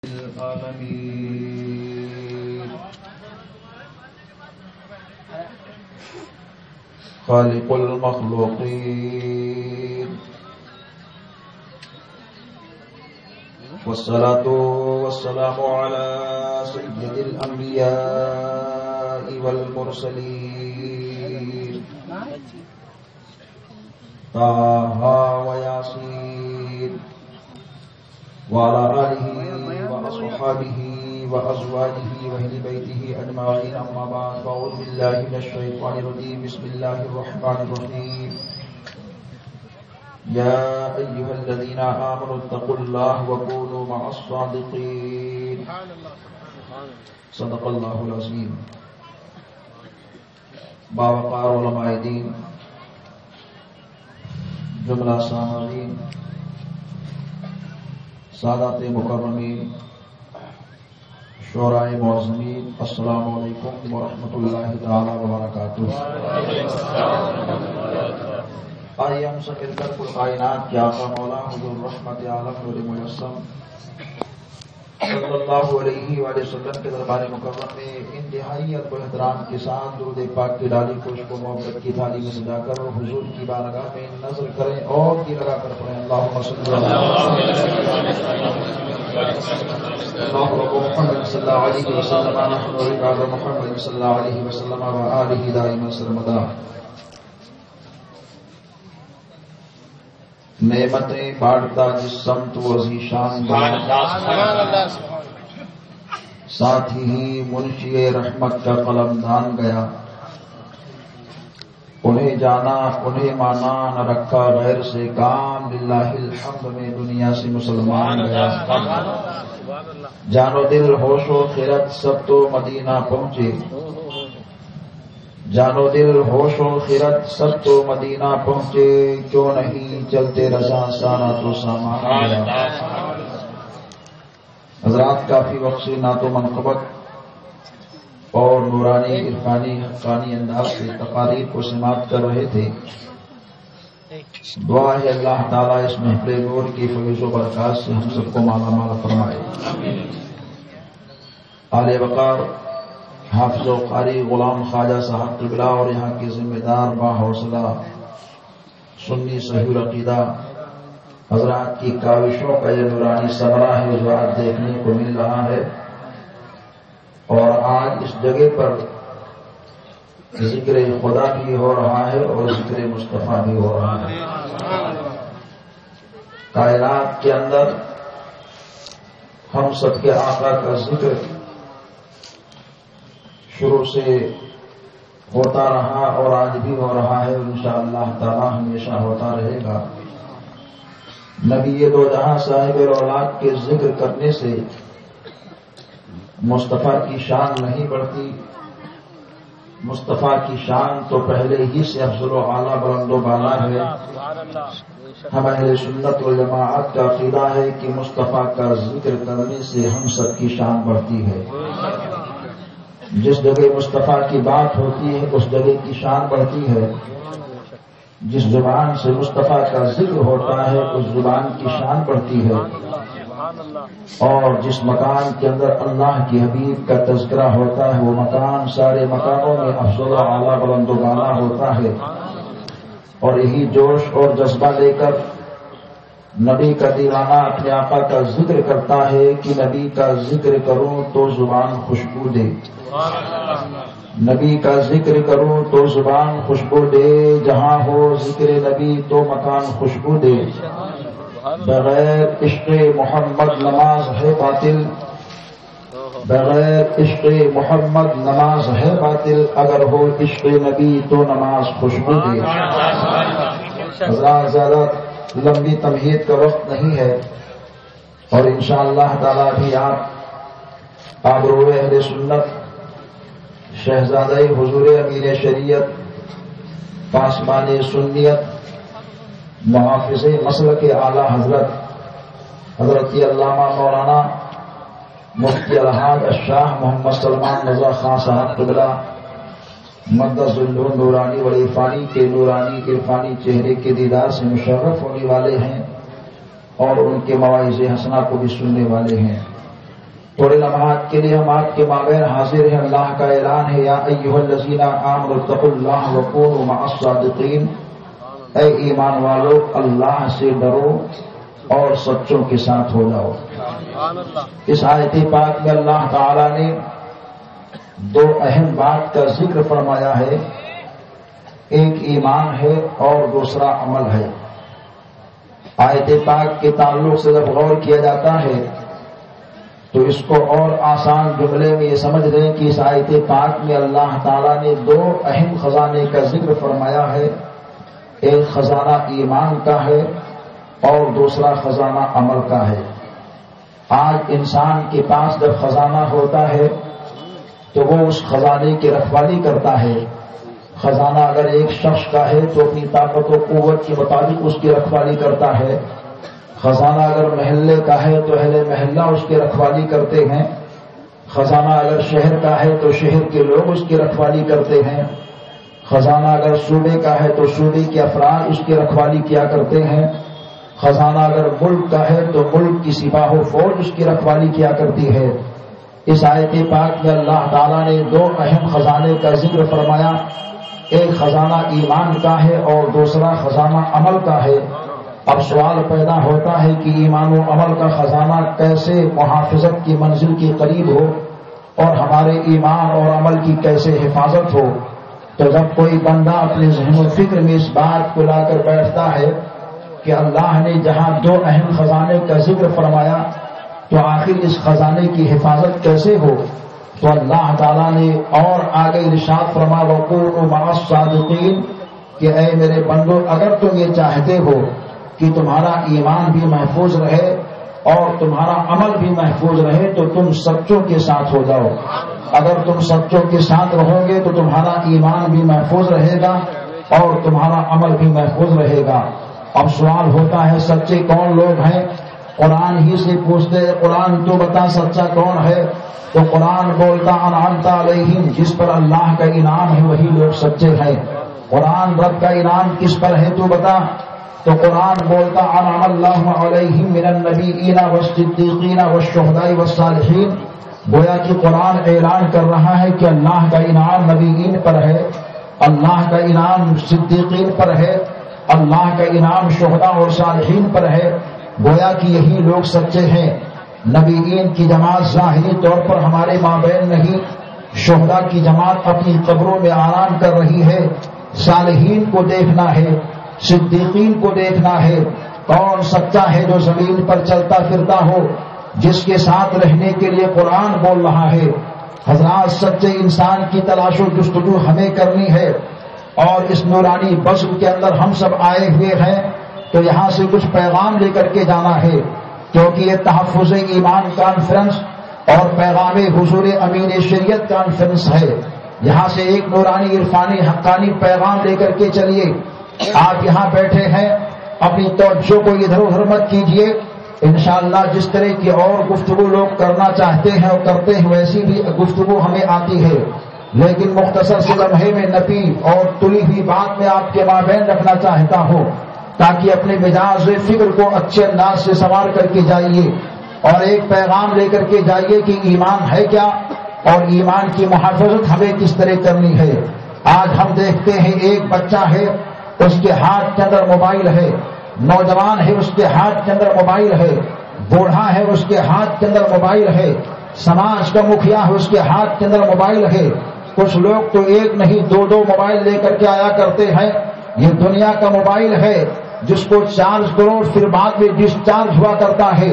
العالمين خالق المخلوقين والصلاة والسلام على سيد الأنبياء والمرسلين طه وياسين وعلى آله وأصحابه وأزواجه وأهل بيته أجمعين أما بعد فأعوذ بالله من الشيطان الرجيم بسم الله الرحمن الرحيم يا أيها الذين آمنوا اتقوا الله وكونوا مع الصادقين صدق الله العظيم باوقار علماء دین جملہ سامعین سادات مکرمین شعراء معظمین السلام علیکم ورحمۃ اللہ تعالی وبرکاتہ۔ آئیے ہم سب مل کر کل کائنات کے آقا مولا حضور رحمت عالم نور مجسم صلی اللہ علیہ وآلہ وسلم کے دربار مکرم میں انتہائی ادب و احترام کے ساتھ درود پاک کی ڈالی کو اس کو محبت کی تھالی میں سجا کر حضور کی بارگاہ میں نظر کریں اور کی لگا کر پڑھیں اللہم صلی اللہ محمد صلی اللہ علیہ وسلم محمد صلی اللہ علیہ وسلم وآلہ دائما سرمدا۔ نعمتیں بانٹتا جس سمت و ذیشان ساتھ ہی منشی رحمت کا قلم دان گیا، انہیں جانا انہیں مانا نہ رکھا غیر سے کام، للہ الحمد میں دنیا سے مسلمان گیا۔ جان و دل ہوش و خیرت سب تو مدینہ پہنچے، جان و دل ہوش و خیرت سب تو مدینہ پہنچے، کیوں نہیں چلتے رضا سارا تو سامان گیا۔ حضرات کافی وقت سے نعت و منقبت اور نورانی عرفانی حقانی انداز سے تقاریر کو سماعت کر رہے تھے۔ دعا ہے اللہ تعالیٰ اس محفل نور کی فیض و برکات سے ہم سب کو مالا مال فرمائے۔ آل وقار حافظ و قاری غلام خواجہ صاحب قبلہ اور یہاں کے ذمہ دار با حوصلہ سنی صحیح العقیدہ حضرات کی کاوشوں کا یہ نورانی ثمرہ ہے جو آج دیکھنے کو مل رہا ہے، اور آج اس جگہ پر ذکر خدا بھی ہو رہا ہے اور ذکر مصطفیٰ بھی ہو رہا ہے۔ کائنات کے اندر ہم سب کے آقا کا ذکر شروع سے ہوتا رہا اور آج بھی ہو رہا ہے، انشاءاللہ تعالی ہمیشہ ہوتا رہے گا۔ نبی دو جہاں صاحب اولاد کے ذکر کرنے سے مصطفیٰ کی شان نہیں بڑھتی، مصطفیٰ کی شان تو پہلے ہی سے افضل و اعلیٰ بلند و بالا ہے۔ ہم اہل سنت والجماعت کا عقیدہ ہے کہ مصطفیٰ کا ذکر کرنے سے ہم سب کی شان بڑھتی ہے۔ جس جگہ مصطفیٰ کی بات ہوتی ہے اس جگہ کی شان بڑھتی ہے، جس زبان سے مصطفیٰ کا ذکر ہوتا ہے اس زبان کی شان بڑھتی ہے، اور جس مکان کے اندر اللہ کی حبیب کا تذکرہ ہوتا ہے وہ مکان سارے مکانوں میں افضل و اعلیٰ بلند و بالا ہوتا ہے۔ اور یہی جوش اور جذبہ لے کر نبی کا دیوانہ اپنے آقا کا ذکر کرتا ہے کہ نبی کا ذکر کروں تو زبان خوشبو دے، نبی کا ذکر کروں تو زبان خوشبو دے، جہاں ہو ذکر نبی تو مکان خوشبو دے۔ بغیر عشق محمد نماز ہے باطل، بغیر عشق محمد نماز ہے باطل، اگر ہو عشق نبی تو نماز خوشبو دے۔ حضرات زیادہ لمبی تمہید کا وقت نہیں ہے، اور انشاءاللہ تعالی بھی آپ آبرو اہل سنت شہزادہ حضور امیر شریعت پاسبان سنیت محافظ مسلک اعلیٰ حضرت علامہ مولانا مفتی الحاج الشاہ محمد سلمان رضا خان صاحب قبلہ مقدس نورانی و عرفانی کے نورانی عرفانی چہرے کے دیدار سے مشرف ہونے والے ہیں اور ان کے مواعظ حسنہ کو بھی سننے والے ہیں۔ تھوڑے لمحات کے لیے ہم آپ کے مابین حاضر ہیں. اللہ کا اعلان ہے، یا ایھا الذین آمنوا اتقوا اللہ وکونوا مع الصادقین. اے ایمان والو، اللہ سے ڈرو اور سچوں کے ساتھ ہو جاؤ. اس آیت پاک میں اللہ تعالی نے دو اہم بات کا ذکر فرمایا ہے. ایک ایمان ہے اور دوسرا عمل ہے. آیت پاک کے تعلق سے جب غور کیا جاتا ہے تو اس کو اور آسان جملے میں یہ سمجھ لیں کہ اس آیت پاک میں اللہ تعالیٰ نے دو اہم خزانے کا ذکر فرمایا ہے. ایک خزانہ ایمان کا ہے اور دوسرا خزانہ عمل کا ہے. آج انسان کے پاس جب خزانہ ہوتا ہے تو وہ اس خزانے کی رکھوالی کرتا ہے. خزانہ اگر ایک شخص کا ہے تو اپنی طاقت و قوت کے مطابق اس کی رکھوالی کرتا ہے. خزانہ اگر محلے کا ہے تو اہل محلہ اس کی رکھوالی کرتے ہیں. خزانہ اگر شہر کا ہے تو شہر کے لوگ اس کی رکھوالی کرتے ہیں. خزانہ اگر صوبے کا ہے تو صوبے کے افراد اس کی رکھوالی کیا کرتے ہیں. خزانہ اگر ملک کا ہے تو ملک کی سپاہ و فوج اس کی رکھوالی کیا کرتی ہے. اس آیت پاک میں اللہ تعالیٰ نے دو اہم خزانے کا ذکر فرمایا. ایک خزانہ ایمان کا ہے اور دوسرا خزانہ عمل کا ہے. اب سوال پیدا ہوتا ہے کہ ایمان و عمل کا خزانہ کیسے محافظت کی منزل کے قریب ہو اور ہمارے ایمان اور عمل کی کیسے حفاظت ہو. تو جب کوئی بندہ اپنے ذہن و فکر میں اس بات کو لا کر بیٹھتا ہے کہ اللہ نے جہاں دو اہم خزانے کا ذکر فرمایا تو آخر اس خزانے کی حفاظت کیسے ہو، تو اللہ تعالیٰ نے اور آگے ارشاد فرما وَكُونُوا مَعَ الصَّادِقِينَ کہ اے میرے بندو، اگر تم یہ چاہتے ہو کہ تمہارا ایمان بھی محفوظ رہے اور تمہارا عمل بھی محفوظ رہے تو تم سچوں کے ساتھ ہو جاؤ. اگر تم سچوں کے ساتھ رہو گے تو تمہارا ایمان بھی محفوظ رہے گا اور تمہارا عمل بھی محفوظ رہے گا. اب سوال ہوتا ہے سچے کون لوگ ہیں؟ قرآن ہی سے پوچھتے ہیں قرآن تو بتا سچا کون ہے؟ تو قرآن بولتا انعمت علیہم، جس پر اللہ کا انعام ہے وہی لوگ سچے ہیں. قرآن رب کا انعام کس پر ہے تو بتا؟ تو قرآن بولتا انعم اللہ علیہم من النبیین والصدیقین والشہداء والصالحین. گویا کہ قرآن اعلان کر رہا ہے کہ اللہ کا انعام نبیین پر ہے، اللہ کا انعام صدیقین پر ہے، اللہ کا انعام شہداء اور صالحین پر ہے. گویا کہ یہی لوگ سچے ہیں. نبیین کی جماعت ظاہری طور پر ہمارے مابین نہیں، شہداء کی جماعت اپنی قبروں میں آرام کر رہی ہے. صالحین کو دیکھنا ہے، صدیقین کو دیکھنا ہے. کون سچا ہے جو زمین پر چلتا پھرتا ہو، جس کے ساتھ رہنے کے لیے قرآن بول رہا ہے. حضرات، سچے انسان کی تلاش و جستجو ہمیں کرنی ہے اور اس نورانی بزم کے اندر ہم سب آئے ہوئے ہیں تو یہاں سے کچھ پیغام لے کر کے جانا ہے، کیونکہ یہ تحفظ ایمان کانفرنس اور پیغام حضور امین شریعت کانفرنس ہے. یہاں سے ایک نورانی عرفانی حقانی پیغام لے کر کے چلیے. آپ یہاں بیٹھے ہیں، اپنی توجہ کو ادھر ادھر مت کیجیے. انشاءاللہ جس طرح کی اور گفتگو لوگ کرنا چاہتے ہیں اور کرتے ہیں ویسی بھی گفتگو ہمیں آتی ہے، لیکن مختصر سے لمحے میں نپی اور تلی ہوئی بات میں آپ کے مابین رکھنا چاہتا ہوں تاکہ اپنے مزاج فکر کو اچھے انداز سے سنوار کر کے جائیے اور ایک پیغام لے کر کے جائیے کہ ایمان ہے کیا اور ایمان کی محافظت ہمیں کس طرح کرنی ہے. آج ہم دیکھتے ہیں ایک بچہ ہے، اس کے ہاتھ کے اندر موبائل ہے، نوجوان ہے اس کے ہاتھ کے اندر موبائل ہے، بوڑھا ہے اس کے ہاتھ کے اندر موبائل ہے، سماج کا مکھیا ہے اس کے ہاتھ کے اندر موبائل ہے. کچھ لوگ تو ایک نہیں دو موبائل لے کر کے آیا کرتے ہیں. یہ دنیا کا موبائل ہے جس کو چارج کرو پھر بعد میں ڈسچارج ہوا کرتا ہے.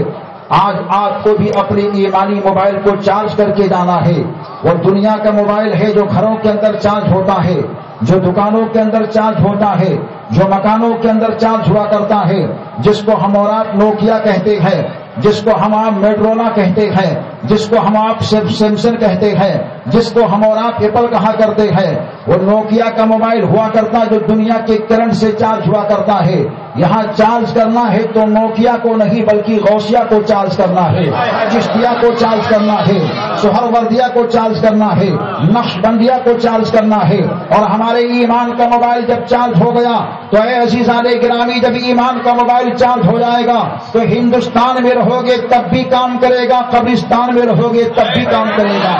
آج آپ کو بھی اپنی ایمانی موبائل کو چارج کر کے جانا ہے. وہ دنیا کا موبائل ہے جو گھروں کے اندر چارج ہوتا ہے، جو دکانوں کے اندر چارج ہوتا ہے، جو مکانوں کے اندر چارج ہوا کرتا ہے، جس کو ہم اور آپ نوکیا کہتے ہیں، جس کو ہم آپ میٹرولا کہتے ہیں، جس کو ہم آپ سیمسنگ کہتے ہیں، جس کو ہم اور آپ ایپل کہا کرتے ہیں. وہ نوکیا کا موبائل ہوا کرتا جو دنیا کے کرنٹ سے چارج ہوا کرتا ہے. یہاں چارج کرنا ہے تو نوکیا کو نہیں بلکہ غوثیہ کو چارج کرنا ہے، چشتیہ کو چارج کرنا ہے، سہروردیہ کو چارج کرنا ہے، نقش بندیہ کو چارج کرنا ہے، اور ہمارے ایمان کا موبائل جب چارج ہو گیا تو اے عزیزان گرامی، جب ایمان کا موبائل چارج ہو جائے گا تو ہندوستان میں رہو گے تب بھی کام کرے گا، قبرستان میں رہو گے تب بھی کام کرے گا۔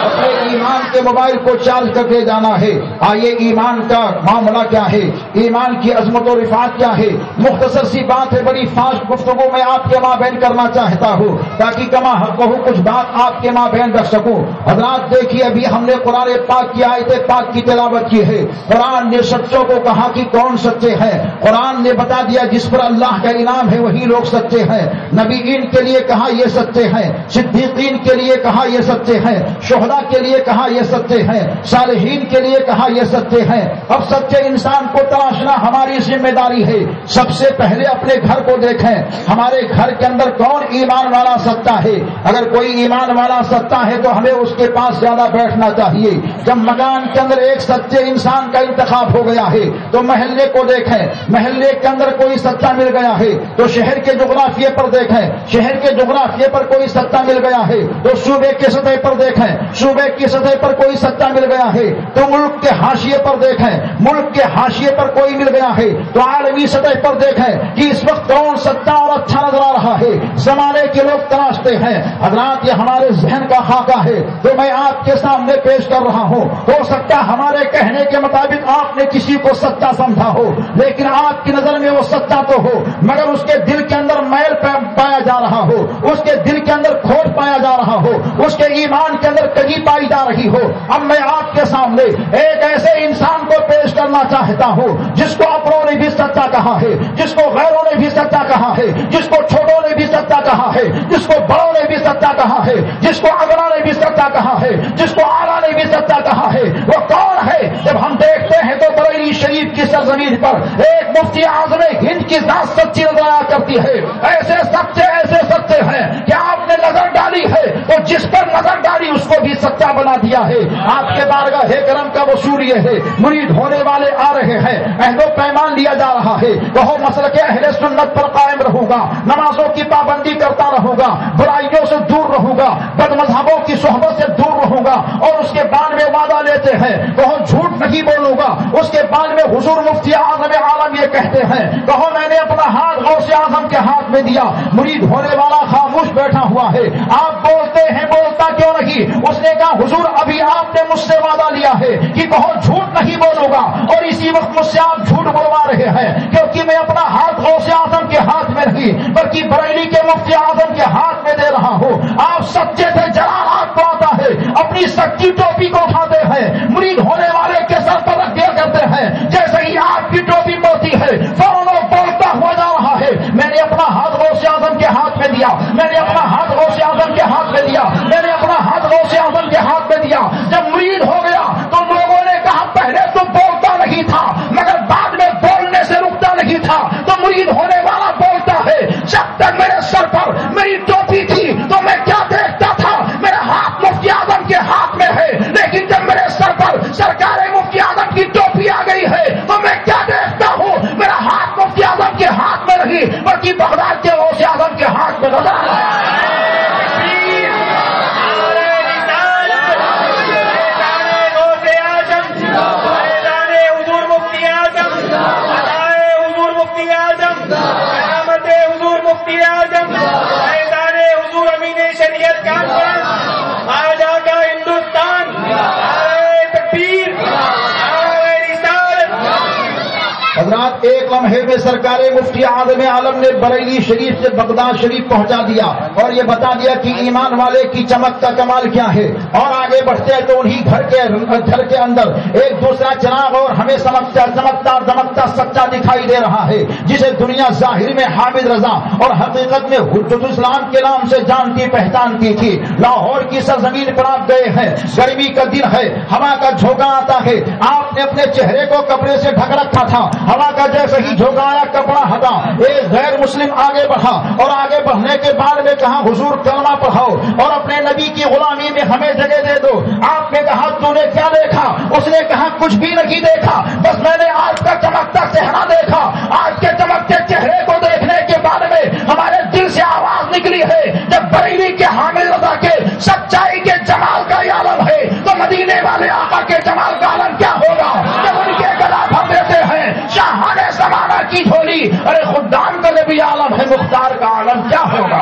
اپنے ایمان کے موبائل کو چارج کر کے جانا ہے۔ آئیے ایمان کا معاملہ کیا ہے، ایمان کی عظمت و رفعت کیا ہے، مختصر سی بات ہے، بڑی فاسٹ گفتگو میں آپ کے مابین کرنا چاہتا ہوں تاکہ کما حق ہو کچھ بات آپ کے مابین رکھ سکوں۔ حضرات دیکھیے، ابھی ہم نے قرآن پاک کی آیت پاک کی تلاوت کی ہے۔ قرآن نے سچوں کو کہا کہ کون سچے ہیں، قرآن نے بتا دیا جس پر اللہ کا انعام ہے وہی لوگ سچے ہیں۔ نبیین کے لیے کہا یہ سچے ہیں، صدیقین کے لیے کہا یہ سچے ہیں، شہداء کے لیے کہا یہ سچے ہیں، صالحین کے لیے کہا یہ سچے ہیں۔ اب سچے انسان کو تلاشنا ہماری ذمہ داری ہے۔ سب سے پہلے اپنے گھر کو دیکھیں، ہمارے گھر کے اندر کون ایمان والا سچا ہے۔ اگر کوئی ایمان والا سچا ہے تو ہمیں اس کے پاس زیادہ بیٹھنا چاہیے۔ جب مکان کے اندر ایک سچے انسان کا انتخاب ہو گیا ہے تو محلے کو دیکھیں، محلے کے اندر کوئی سچا مل گیا ہے تو شہر کے جغرافیے پر دیکھیں، شہر کے جغرافیے پر کوئی سچا مل گیا ہے تو صوبے کی سطح پر دیکھیں، صوبے کی سطح پر کوئی سچا مل گیا ہے تو ملک کے حاشیے پر دیکھیں، ملک کے حاشیے پر کوئی مل گیا ہے تو عالمی سطح پر دیکھیں کہ اس وقت کون سچا اور اچھا نظر آ رہا ہے۔ زمانے کے لوگ تلاشتے ہیں۔ حضرات یہ ہمارے ذہن کا خاکہ ہے تو میں آپ کے سامنے پیش کر رہا ہوں۔ ہو سکتا ہمارے کہنے کے مطابق آپ نے کسی کو سچا سمجھا ہو، لیکن آپ کی نظر میں وہ سچا تو ہو مگر اس کے دل کے اندر میل پایا جا رہا ہو، اس کے دل کے اندر کھوٹ پایا جا رہا ہو، اس کے ایمان کے اندر کجی پائی جا رہی ہو۔ اب میں آپ کے سامنے ایک ایسے انسان کو پیش کرنا چاہتا ہوں جس کو اپنوں نے بھی سچا کہا ہے، جس کو غیروں نے بھی سچا کہا ہے، جس کو چھوٹوں نے بھی سچا کہا ہے، جس کو بڑوں نے بھی سچا کہا ہے، جس کو اگلا نے بھی سچا کہا ہے، جس کو آلہ نے بھی سچا کہا ہے۔ وہ کون ہے؟ جب ہم دیکھتے ہیں تو بریلی شریف کی سرزمین پر ایک مفتی اعظم ہند کی ذات سچی نظر آیا کرتی ہے۔ ایسے سچے ہیں کہ آپ نے نظر ڈالی ہے تو جس پر نظر ڈالی اس کو بھی سچا بنا دیا ہے۔ آپ کے بارگاہ کرم کا وصول یہ ہے، مرید ہونے والے آ رہے ہیں، عہد و پیمان لیا جا رہا ہے، کہو مسلک اہل سنت پر قائم رہوں گا، نمازوں کی پابندی کرتا رہوں گا، برائیوں سے دور رہوں گا، بد مذہبوں کی صحبت سے دور رہوں گا، اور اس کے بعد میں وعدہ لیتے ہیں کہو جھوٹ نہیں بولوں گا۔ اس کے بعد میں حضور مفتی اعظم عالم یہ کہتے ہیں کہو میں نے اپنا ہاتھ غوث اعظم کے ہاتھ میں دیا۔ مرید ہونے والا خاموش بیٹھا ہوا ہے، آپ بولتے ہیں بولتا کیوں نہیں؟ اس نے کہا حضور ابھی آپ نے مجھ سے وعدہ لیا ہے کہ کہو جھوٹ نہیں بولوں گا، اور اسی وقت مجھ سے آپ جھوٹ بلوا رہے ہیں کیونکہ میں اپنا ہاتھ غوث اعظم کے ہاتھ میں نہیں بلکہ بریلی کے مفتی اعظم کے ہاتھ میں دے رہا ہوں۔ آپ سچے تھے، جلال آپ کو آتا ہے، اپنی سچی ٹوپی کو اٹھاتے ہیں، مرید ہونے والے کے سر پر رکھ دیا کرتے ہیں، جیسے ہی آپ کی ٹوپی پڑتی ہے فوراً وہ بولتا ہوا جا رہا ہے میں نے اپنا ہاتھ غوث اعظم کے ہاتھ میں دیا، میں نے اپنا ہاتھ غوث اعظم کے ہاتھ میں دیا، میں نے اپنا ہاتھ غوث اعظم کے ہاتھ میں دیا۔ جب مرید ہو گیا تو لوگوں نے کہا پہلے تو بولتا نہیں تھا مگر بعد میں بولنے سے رکتا نہیں تھا، تو مرید ہونے والا بولتا ہے جب تک میرے سر پر میری ٹوپی تھی تو میں کیا دیکھتا تھا؟ میرا ہاتھ مفتی اعظم کے ہاتھ میں ہے، لیکن جب میرے سر پر سرکار مفتی اعظم کی ٹوپی آ گئی ہے تو میں کیا دیکھتا ہوں؟ میرا ہاتھ مفتی اعظم کے ہاتھ میں نہیں بلکہ بغداد کے غوث اعظم کے ہاتھ میں نظر آ رہا ہے۔ حضرات ایک لمحے میں سرکار مفتی اعظم عالم نے بریلی شریف سے بغداد شریف پہنچا دیا اور یہ بتا دیا کہ ایمان والے کی چمک کا کمال کیا ہے۔ اور آگے بڑھتے ہیں تو انہی گھر کے اندر ایک دوسرا چراغ اور ہمیں دمکتا سچا دکھائی دے رہا ہے، جسے دنیا ظاہر میں حامد رضا اور حقیقت میں حجت اسلام کے نام سے جانتی پہچانتی تھی۔ لاہور کی سرزمین پر آپ گئے ہیں، گرمی کا دن ہے، ہوا کا جھونکا آتا ہے، آپ نے اپنے چہرے کو کپڑے سے ڈھک رکھا تھا، ہوا کا جیسے ہی جھونکا آیا کپڑا ہٹا، ایک غیر مسلم آگے بڑھا اور آگے بڑھنے کے بعد میں کہا حضور کلمہ پڑھاؤ اور اپنے نبی کی غلامی میں ہمیں جگہ دے دو۔ آپ نے کہا تو نے کیا دیکھا؟ اس نے کہا کچھ بھی نہیں دیکھا، بس میں نے آج کا چمکتا چہرہ دیکھا۔ آج کے چمکتے چہرے کو دیکھنے کے بعد میں ہمارے دل سے آواز نکلی ہے جب بریلی کے حامد رضا کے سچائی کے جمال کا یہ عالم ہے تو مدینے والے آقا کے جمال کا عالم کیا ہوگا جب ان کے گلا بھر دیتے ہیں شاہانہ زمانہ کی جھولی. ارے خدام کا نبی عالم ہے, مختار کا عالم کیا ہوگا.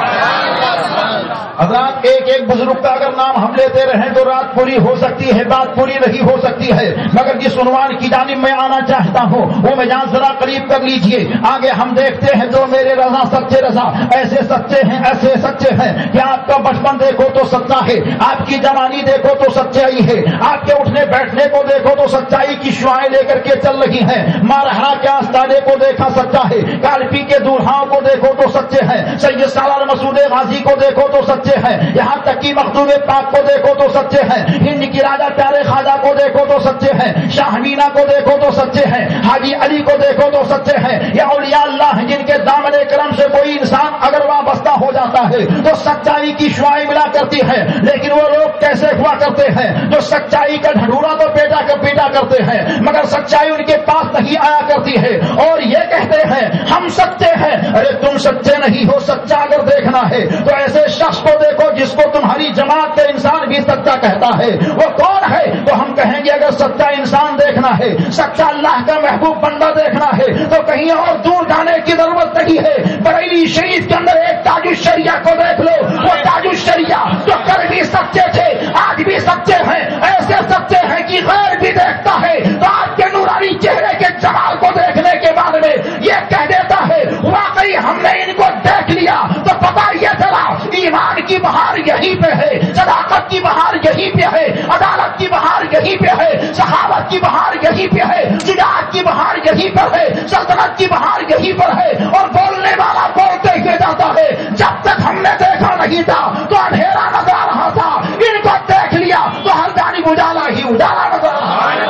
حضرات ایک ایک بزرگ کا اگر نام ہم لیتے رہیں تو رات پوری ہو سکتی ہے, بات پوری نہیں ہو سکتی ہے, مگر جس عنوان کی جانب میں آنا چاہتا ہوں وہ میدان ذرا قریب کر لیجئے. آگے ہم دیکھتے ہیں تو میرے رضا سچے رضا ایسے سچے ہیں, ایسے سچے ہیں کہ آپ کا بچپن دیکھو تو سچا ہے, آپ کی جوانی دیکھو تو سچائی ہے, آپ کے اٹھنے بیٹھنے کو دیکھو تو سچائی کی شعائیں لے کر کے چل رہی ہیں. مارہا کے آستانے کو دیکھا سچا ہے, کالپی کے دولہاؤں کو دیکھو تو سچے ہیں, سید سالار مسعود غازی کو دیکھو تو سچے ہیں, یہاں تک کہ مخدوم پاک کو دیکھو تو سچے ہیں, ہند کی راجا پیارے خواجہ کو دیکھو تو سچے ہیں, شاہ مینا کو دیکھو تو سچے ہیں, حاجی علی کو دیکھو تو سچے ہیں. یا اولیاء اللہ ہیں جن کے دامن کرم سے کوئی انسان اگر وابستہ ہو جاتا ہے تو سچائی کی شعائیں ملا کرتی ہے. لیکن وہ لوگ کیسے ہوا کرتے ہیں جو سچائی کا ڈھنڈورا تو پیٹا کرتے ہیں مگر سچائی ان کے پاس نہیں آیا کرتی ہے اور یہ کہتے ہیں ہم سچے ہیں. ارے تم سچے نہیں ہو, سچا اگر دیکھنا ہے تو ایسے شخص کو دیکھو جس کو تمہاری جماعت کا انسان بھی سچا کہتا ہے. وہ کون ہے؟ تو ہم کہیں گے اگر سچا انسان دیکھنا ہے, سچا اللہ کا محبوب بندہ دیکھنا ہے تو کہیں اور دور جانے کی ضرورت نہیں ہے. بریلی شریف کے اندر ایک تاج الشریعہ کو دیکھ لو, وہ تاج الشریعہ جو کل بھی سچے تھے آج بھی سچے ہیں, ایسے سچے ہیں کہ غیر بھی دیکھتا ہے تو آج کے نورانی چہرے کے جمال کو دیکھنے کے بعد میں یہ کہہ دیتا ہے واقعی ہم نے ان کو دیکھ لیا. تو پتا یہ چلا ایمان کی بہار یہیں پہ ہے, صداقت کی بہار یہیں پہ ہے, عدالت کی بہار یہیں پہ ہے, سخاوت کی بہار یہیں پہ ہے, شجاعت کی بہار یہیں پر ہے, سلطنت کی بہار یہیں پر ہے. اور بولنے والا بولتے ہوئے جاتا ہے جب تک ہم نے دیکھا نہیں تھا تو اندھیرا نظر آ رہا تھا, ان کو دیکھ لیا تو ہر جانب اجالا ہی اجالا نظر آ رہا ہے.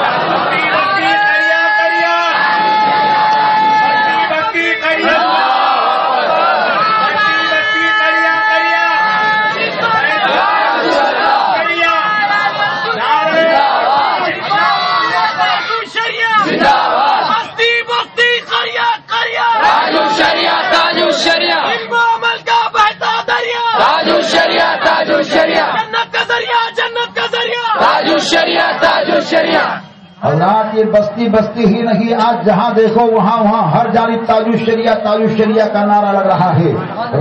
حضرات یہ بستی بستی ہی نہیں, آج جہاں دیکھو وہاں ہر جانب تاج الشریعہ کا نعرہ لگ رہا ہے.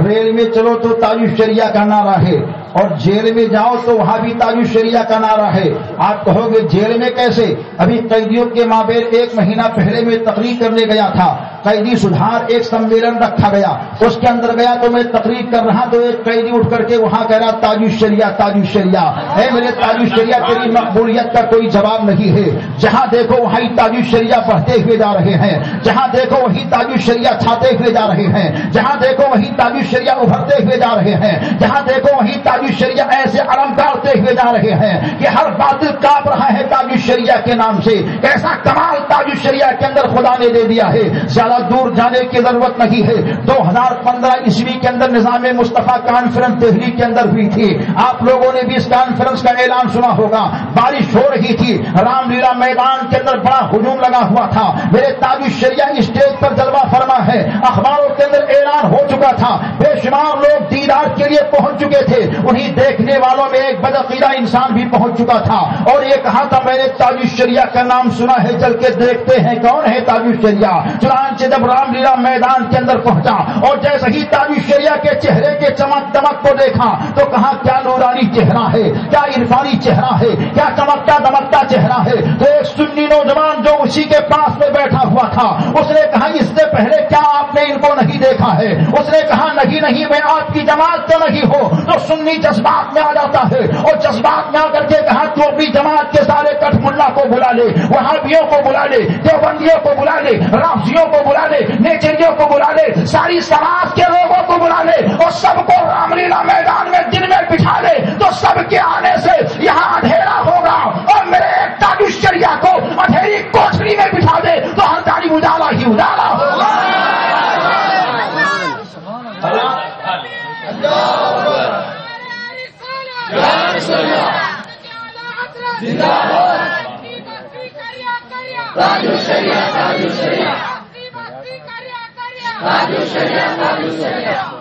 ریل میں چلو تو تاج الشریعہ کا نعرہ ہے, اور جیل میں جاؤ تو وہاں بھی تاج الشریعہ کا نعرہ ہے. آپ کہو گے جیل میں کیسے؟ ابھی قیدیوں کے مابین 1 مہینہ پہلے میں تقریر کرنے گیا تھا, قیدی سدھار ایک سمیلن رکھا گیا, اس کے اندر گیا تو میں تقریر کر رہا تو ایک قیدی اٹھ کر کے وہاں کہہ رہا تاج الشریعہ ہے. میرے تاج الشریعہ تیری مقبولیت کا کوئی جواب نہیں ہے. جہاں دیکھو وہیں تاج الشریعہ بڑھتے ہوئے جا رہے ہیں, جہاں دیکھو وہیں تاج الشریعہ چھاتے ہوئے جا رہے ہیں, جہاں دیکھو وہیں تاج الشریعہ ابھرتے ہوئے جا رہے ہیں, جہاں دیکھو وہیں تاج الشریعہ ایسے علم ڈالتے ہوئے جا رہے ہیں کہ ہر باطل کاپ رہا ہے تاج الشریعہ کے نام سے. ایسا کمال تاج الشریعہ کے اندر خدا نے دے دیا ہے, زیادہ دور جانے کی ضرورت نہیں ہے. 2015 عیسوی کے اندر نظام مصطفیٰ کانفرنس دہلی کے اندر ہوئی تھی. آپ لوگوں نے بھی اس کانفرنس کا اعلان سنا ہوگا. بارش ہو رہی تھی, رام لیلا میدان کے اندر بڑا ہجوم لگا ہوا تھا. میرے تاج الشریعہ اسٹیج پر جلوہ فرما ہے, اخباروں کے اندر اعلان ہو چکا تھا, بے شمار لوگ دیدار کے لیے پہنچ چکے تھے. انہیں دیکھنے والوں میں ایک بدعقیدہ انسان بھی پہنچ چکا تھا اور یہ کہا تھا میں نے تاج الشریعہ کا نام سنا ہے, چل کے دیکھتے ہیں کون ہے تاج الشریعہ. چنانچہ جب رام لیلا میدان کے اندر پہنچا اور جیسے ہی تاج الشریعہ کے چہرے کے چمک دمک کو دیکھا تو کہا کیا نورانی چہرہ ہے, کیا عرفانی چہرہ ہے, کیا چمکتا دمکتا چہرہ ہے. تو ایک سنی نوجوان جو اسی کے پاس میں بیٹھا ہوا تھا اس نے کہا اس سے پہلے کیا آپ نے ان کو نہیں دیکھا ہے؟ اس نے کہا نہیں میں آپ کی جماعت تو نہیں ہو. تو سنی جذبات میں آ جاتا ہے اور جذبات میں آ کر کے کہا تو اپنی جماعت کے سارے کٹ ملا کو بلا لے, وہابیوں کو بلا لے, دیوبندیوں کو بلا لے, رافضیوں کو بلا لے, نیچریوں کو بلا لے, ساری سماج کے لوگوں کو بلا لے اور سب کو رام لیلا میدان میں دن میں بٹھا لے تو سب کے آنے سے یہاں اندھیرا ہوگا. اور میرے ایک تاج الشریعہ کو اندھیری کوٹری میں بٹھا دے تو ہر جانب اجالا ہی اجالا ہوگا.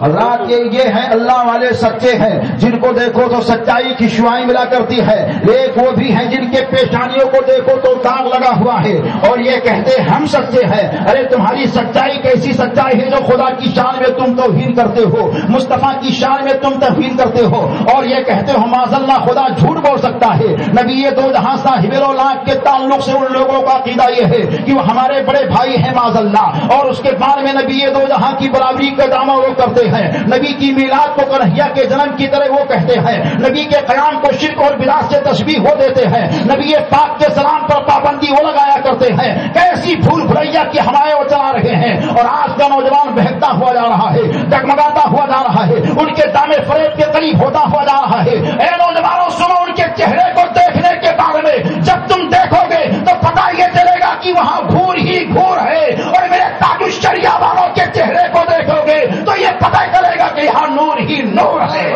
حضرات یہ ہیں اللہ والے سچے ہیں جن کو دیکھو تو سچائی کی شعاعیں ملا کرتی ہے، ایک وہ بھی ہیں جن کے پیشانیوں کو دیکھو تو داغ لگا ہوا ہے اور یہ کہتے ہم سچے ہیں۔ ارے تمہاری سچائی کیسی سچائی ہے جو خدا کی شان میں تم توہین کرتے ہو، مصطفیٰ کی شان میں تم توہین کرتے ہو اور یہ کہتے ہو معاذ اللہ خدا جھوٹ بول سکتا ہے۔ نبی دو جہاں صاحب الاولاد کے تعلق سے ان لوگوں کا عقیدہ یہ ہے کہ وہ ہمارے بڑے بھائی ہیں معاذ اللہ، اور اس کے بعد میں نبی دو جہاں کی برابری کا دعویٰ وہ کرتے ہیں، نبی کی میلاد کو کنہیا کے جنم کی طرح وہ کہتے ہیں، نبی کے قیام کو شرک اور بدعت سے تشبیہ ہو دیتے ہیں، نبی پاک کے سلام پر پابندی وہ لگایا کرتے ہیں۔ کیسی بھول بھلیا کی ہوائیں وہ چلا رہے ہیں اور آج کا نوجوان بہکتا ہوا جا رہا ہے، ڈگمگاتا ہوا جا رہا ہے، ان کے دام فریب کے قریب ہوتا ہوا جا رہا ہے۔ اے نوجوانوں سنو، ان کے چہرے کو دیکھنے کے بارے میں جب تم دیکھو گے تو پتہ یہ چلے گا کہ وہاں گھور ہی گھور ہے، اور میرے تاج الشریعہ والوں کے چہرے کو دیکھو گے تو یہ پتہ چلے گا کہ یہاں نور ہی نور ہے۔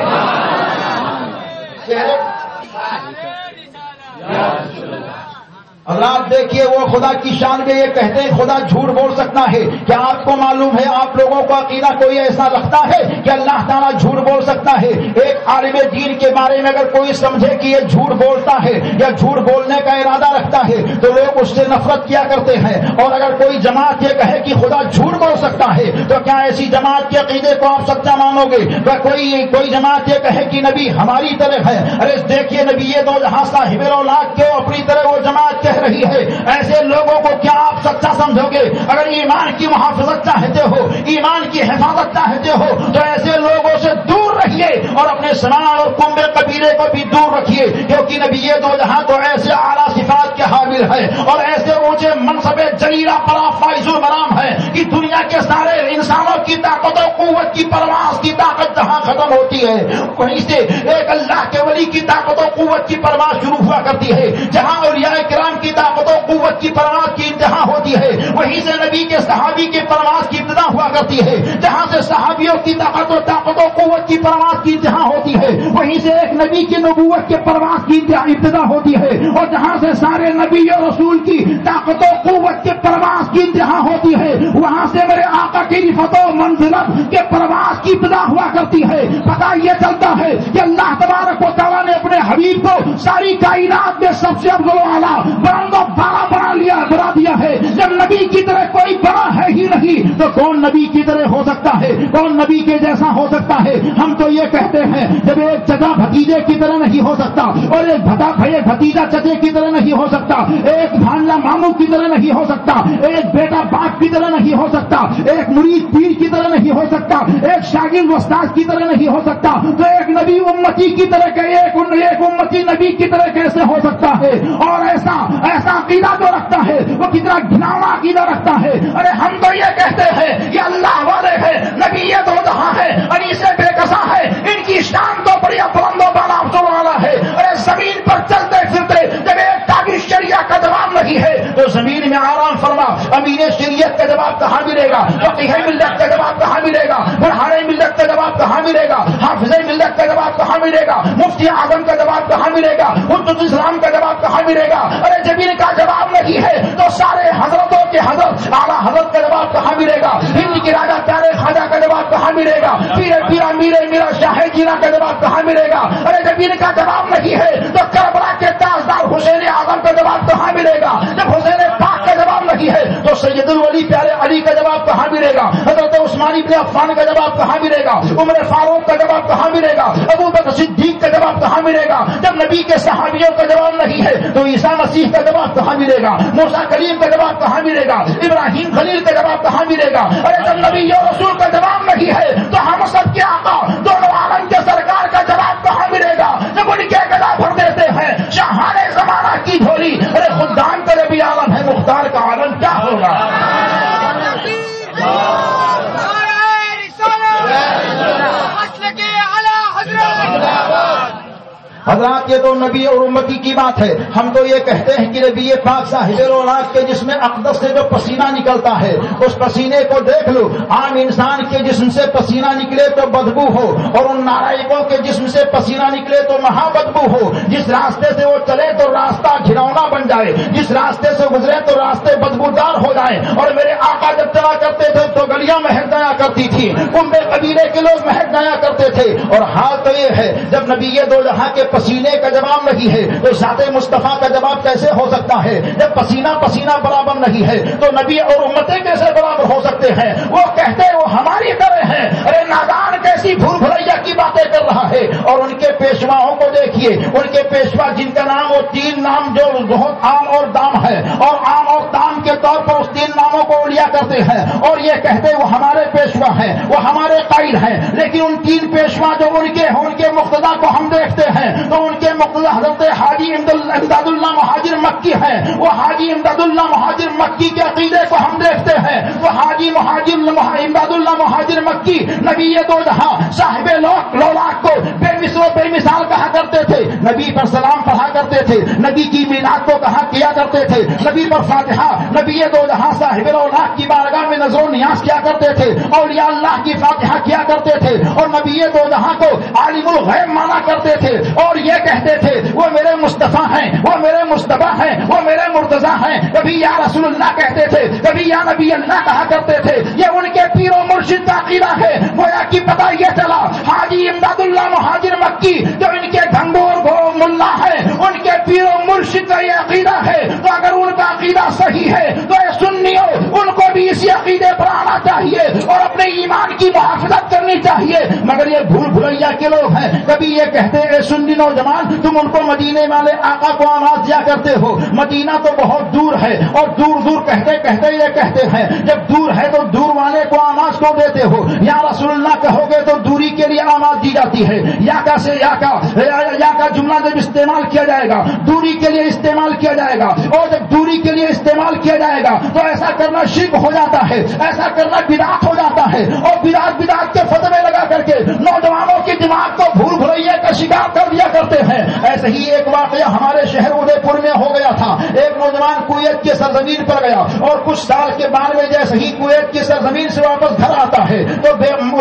حضرات دیکھیے وہ خدا کی شان میں یہ کہتے ہیں خدا جھوٹ بول سکتا ہے۔ کیا آپ کو معلوم ہے، آپ لوگوں کا عقیدہ کوئی ایسا رکھتا ہے کہ اللہ تعالیٰ جھوٹ بول سکتا ہے؟ ایک عالم دین کے بارے میں اگر کوئی سمجھے کہ یہ جھوٹ بولتا ہے یا جھوٹ بولنے کا ارادہ رکھتا ہے تو لوگ اس سے نفرت کیا کرتے ہیں، اور اگر کوئی جماعت یہ کہے کہ خدا جھوٹ بول سکتا ہے تو کیا ایسی جماعت کے عقیدے کو آپ سچا مانو گے؟ کوئی جماعت یہ کہے کہ نبی ہماری طرح ہے، ارے دیکھیے نبی یہ دو جہاں صاحب الاولاد کے اپنی طرح وہ جماعت کہہ رہی ہے، ایسے لوگوں کو کیا آپ سچا سمجھو گے؟ اگر ایمان کی محافظت چاہتے ہو، ایمان کی حفاظت چاہتے ہو تو ایسے لوگوں سے دور رہیے اور اپنے سنان اور کنبے قبیلے کو بھی دور رکھیے، کیونکہ نبی دو جہاں تو ایسے اعلیٰ صفات کے حامل ہے اور ایسے اونچے منصب جلیلہ پر فائز المرام ہے کہ دنیا کے سارے انسانوں کی طاقت و قوت کی پرواز کی طاقت جہاں ختم ہوتی ہے وہیں سے ایک اللہ کے ولی کی طاقت و قوت کی پرواز شروع ہوا کرتی ہے، جہاں اولیاء کرام کی طاقت و قوت کی پرواز کی انتہا ہوتی ہے وہیں سے نبی کے صحابی کی پرواز کی ابتدا ہوا کرتی ہے، جہاں سے صحابیوں کی طاقت و قوت کی پرواز کی انتہا ہوتی ہے وہیں سے ایک نبی کی نبوت کے پرواز کی ابتدا ہوتی ہے، اور جہاں سے سارے نبی اور رسول کی طاقت و قوت کے پرواز کی انتہا ہوتی ہے وہاں سے میرے آقا کی رفعت و منزلت کے پرواز کی ابتدا ہوا کرتی ہے۔ پتہ یہ چلتا ہے کہ اللہ تبارک و تعالیٰ نے اپنے حبیب کو ساری کائنات میں سب سے افضل و اعلیٰ بنا دیا ہے۔ جب نبی کی طرح کوئی بڑا ہے ہی نہیں تو کون نبی کی طرح ہو سکتا ہے؟ کون نبی کے جیسا ہو سکتا ہے؟ ہم تو یہ کہتے ہیں جب ایک چچا بھتیجے کی طرح نہیں ہو سکتا اور ایک بھتیجا چچے کی طرح نہیں ہو سکتا، ایک بھانجا ماموں کی طرح نہیں ہو سکتا، ایک بیٹا باپ کی طرح نہیں ہو سکتا، ایک مرید پیر کی طرح نہیں ہو سکتا، ایک شاگرد استاد کی طرح نہیں ہو سکتا، تو ایک نبی امتی کی طرح ایک امتی نبی کی طرح کیسے ہو سکتا ہے؟ اور ایسا عقیدہ جو رکھتا ہے وہ کتنا گھناؤنا عقیدہ رکھتا ہے۔ ارے ہم تو یہ کہتے ہیں یہ اللہ والے ہیں، نبی یہ دو جہاں ہے، انہی سے بے کساں ہے، ان کی شان تو بڑی بلند و بالا افضل والا ہے۔ ارے زمین پر چلتے پھرتے جب ایک تاج شریعہ کا جواب نہیں ہے تو زمین میں آرام فرما امین شریعت کا جواب کہاں ملے گا؟ فقیہ ملت کا جواب کہاں ملے گا؟ برہان ملت کا جواب کہاں ملے گا؟ حافظ ملت کا جواب کہاں ملے گا؟ مفتی اعظم کا جواب کہاں ملے گا؟ حجت اسلام کا جواب کہاں ملے گا؟ ارے جب ان کا جواب نہیں ہے تو سارے حضرتوں کے حضرت اعلیٰ حضرت کا جواب کہاں ملے گا؟ ہند کے راجا پیارے خواجہ کا جواب کہاں ملے گا؟ پیرا میرا شاہ جینا کا جواب کہاں ملے گا؟ ارے جب ان کا جواب نہیں ہے تو کربلا کے تاجدار حسین اعظم کا جواب کہاں ملے گا؟ جب حسین پاک کا جواب نہیں ہے تو سید الولی پیارے علی کا جواب کہاں ملے گا؟ حضرت عثمان بن عفان کا جواب کہاں ملے گا؟ عمر فاروق کا جواب کہاں ملے گا؟ ابو بکر صدیق کا جواب کہاں ملے گا؟ جب نبی کے صحابیوں کا جواب نہیں ہے تو عیسیٰ مسیح کا جواب کہاں ملے گا؟ موسیٰ کلیم کا جواب کہاں ملے گا؟ ابراہیم خلیل کا جواب کہاں ملے گا؟ ارے جب نبی اور رسول کا جواب نہیں ہے تو ہم سب کے آقا دونوں عالم کے سرکار کا جواب کہاں ملے گا؟ جب ان کے گلا بھر دیتے ہیں شاہان زمانہ کی جھولی، ارے خدام کا نبی عالم ہے، مختار کا عالم کیا ہوگا؟ حضرات یہ تو نبی اور امتی کی بات ہے. ہم تو یہ کہتے ہیں کہ نبی پاک صاحب رونق کے جسم اقدس سے جو پسینہ نکلتا ہے اس پسینے کو دیکھ لو. عام انسان کے جسم سے پسینہ نکلے تو بدبو ہو, اور ان نارائکوں کے جسم سے پسینہ نکلے تو مہا بدبو ہو. جس راستے سے وہ چلے تو راستہ گھناؤنا بن جائے, جس راستے سے گزرے تو راستے بدبودار ہو جائیں. اور میرے آقا جب چلا کرتے تھے تو گلیاں مہک جایا کرتی تھی, ان قبیلے کے لوگ مہک جایا کرتے تھے. اور حال تو یہ ہے جب نبی دو جہاں کے پسینے کا جواب نہیں ہے تو ذات مصطفیٰ کا جواب کیسے ہو سکتا ہے؟ جب پسینہ پسینہ برابر نہیں ہے تو نبی اور امتیں کیسے برابر ہو سکتے ہیں؟ وہ کہتے وہ ہماری طرح ہیں. ارے نادان کیسی بھول بھلیا کی باتیں کر رہا ہے. اور ان کے پیشواؤں کو دیکھیے, ان کے پیشوا جن کا نام وہ 3 نام جو بہت عام اور دام ہے, اور عام اور دام کے طور پر اس 3 ناموں کو لیا کرتے ہیں اور یہ کہتے وہ ہمارے پیشوا ہیں, وہ ہمارے قائد ہیں. لیکن ان 3 پیشوا جو ان کے مقتدا کو ہم دیکھتے ہیں تو ان کے مقتدا حضرت حاجی امداد اللہ مہاجر مکی ہیں. وہ حاجی امداد اللہ مہاجر مکی کے عقیدے کو ہم دیکھتے ہیں. وہ حاجی امداد اللہ مہاجر مکی نبی دو جہاں صاحب لولاک کو بے مثل و بے مثال کہا کرتے تھے. نبی پر سلام پڑھا کرتے تھے, نبی کی میلاد کو کہا کیا کرتے تھے, نبی پر فاتحہ نبی دو جہاں صاحب لولاک کی بارگاہ میں نظر و نیاز کیا کرتے تھے, اولیاء اللہ کی فاتحہ کیا کرتے تھے, اور نبی دو جہاں کو عالم الغیب مانا کرتے تھے. اور یہ کہتے تھے وہ میرے مصطفیٰ ہیں, وہ میرے مصطفیٰ ہیں, وہ میرے مرتضیٰ ہیں. کبھی یا رسول اللہ کہتے تھے, کبھی یا نبی اللہ کہا کرتے تھے. یہ ان کے پیر و مرشد کا عقیدہ ہے. گویا کہ پتہ یہ چلا حاجی امداد اللہ مہاجر مکی جو ان کے گھنگور ملا ہے, ان کے پیر و مرشد کا یہ عقیدہ ہے. تو اگر ان کا عقیدہ صحیح ہے تو اے سنیوں ان کو بھی اسی عقیدے پر آنا چاہیے اور اپنے ایمان کی محافظت کرنی چاہیے. مگر یہ بھول بھلیا کے لوگ ہیں. کبھی یہ کہتے ہیں سنی نوجوان تم ان کو مدینے والے آقا کو آواز دیا کرتے ہو, مدینہ تو بہت دور ہے, اور دور دور کہتے کہتے یہ کہتے ہیں جب دور ہے تو دور والے کو آواز کو دیتے ہو. یا رسول اللہ کہو گے تو دوری کے لیے آواز دی جاتی ہے. یا کا جملہ جب استعمال کیا جائے گا دوری کے لیے استعمال کیا جائے گا, اور جب دوری کے لیے استعمال کیا جائے گا تو ایسا کرنا شرک ہو جاتا ہے, ایسا کرنا بدعت ہو جاتا ہے. اور بدعت کے فتوے لگا کر کے نوجوانوں کی دماغ کو بھول بھلیا کا شکار کر دیا کرتے ہیں. ایسے ہی ایک واقعہ ہمارے شہر ادے پور میں ہو گیا تھا. ایک نوجوان کویت کی سرزمین پر گیا اور کچھ سال کے بعد میں جیسے ہی کویت کی سرزمین سے واپس گھر آتا ہے تو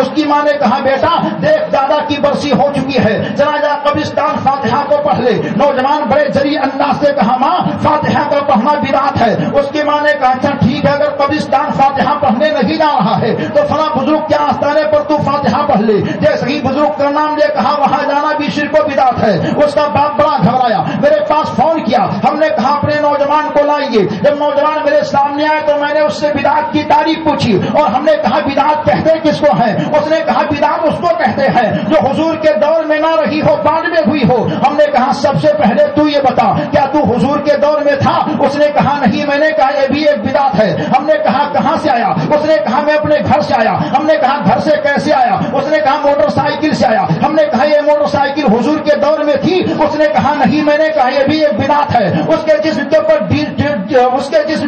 اس کی ماں نے کہا بیٹا دیکھ دادا کی برسی ہو چکی ہے, چلا جا قبرستان فاتحہ کو پڑھ لے. نوجوان بڑے جری انداز سے کہا ماں فاتحہ کو پڑھنا بدعت ہے. اس کی ماں نے کہا اچھا ٹھیک ہے, اگر قبرستان فاتحہ پڑھنے نہیں جا رہا ہے تو فلاں بزرگ کے آستانے پر تو فاتحہ پڑھ لے. جیسے ہی بزرگ کا نام لے کہا وہاں جانا بھی شرک و بدعت ہے. اس کا باپ بڑا گھبرایا, میرے پاس فون کیا, ہم نے کہا اپنے نوجوان کو لائیے. جب نوجوان میرے سامنے آئے تو میں نے اس سے بدعت کی تعریف پوچھی اور ہم نے کہا بدعت کہتے کس کو ہیں؟ اس نے کہا بدعت اس کو کہتے ہیں جو حضور کے دور میں نہ رہی ہو, بعد میں ہوئی ہو. ہم نے کہا سب سے پہلے تو یہ بتا کیا تو حضور کے دور میں تھا؟ اس نے کہا نہیں. میں نے کہا یہ بھی ایک بدعت ہے. ہم نے کہا کہاں سے آیا؟ اس نے کہا میں اپنے گھر سے آیا. ہم نے کہا گھر سے کیسے آیا؟ اس نے کہا موٹر سائیکل سے آیا. ہم نے کہا یہ موٹر سائیکل حضور کے دور میں تھی؟ اس نے کہا نہیں. میں نے کہا یہ بھی ایک بدعت ہے. اس کے جسم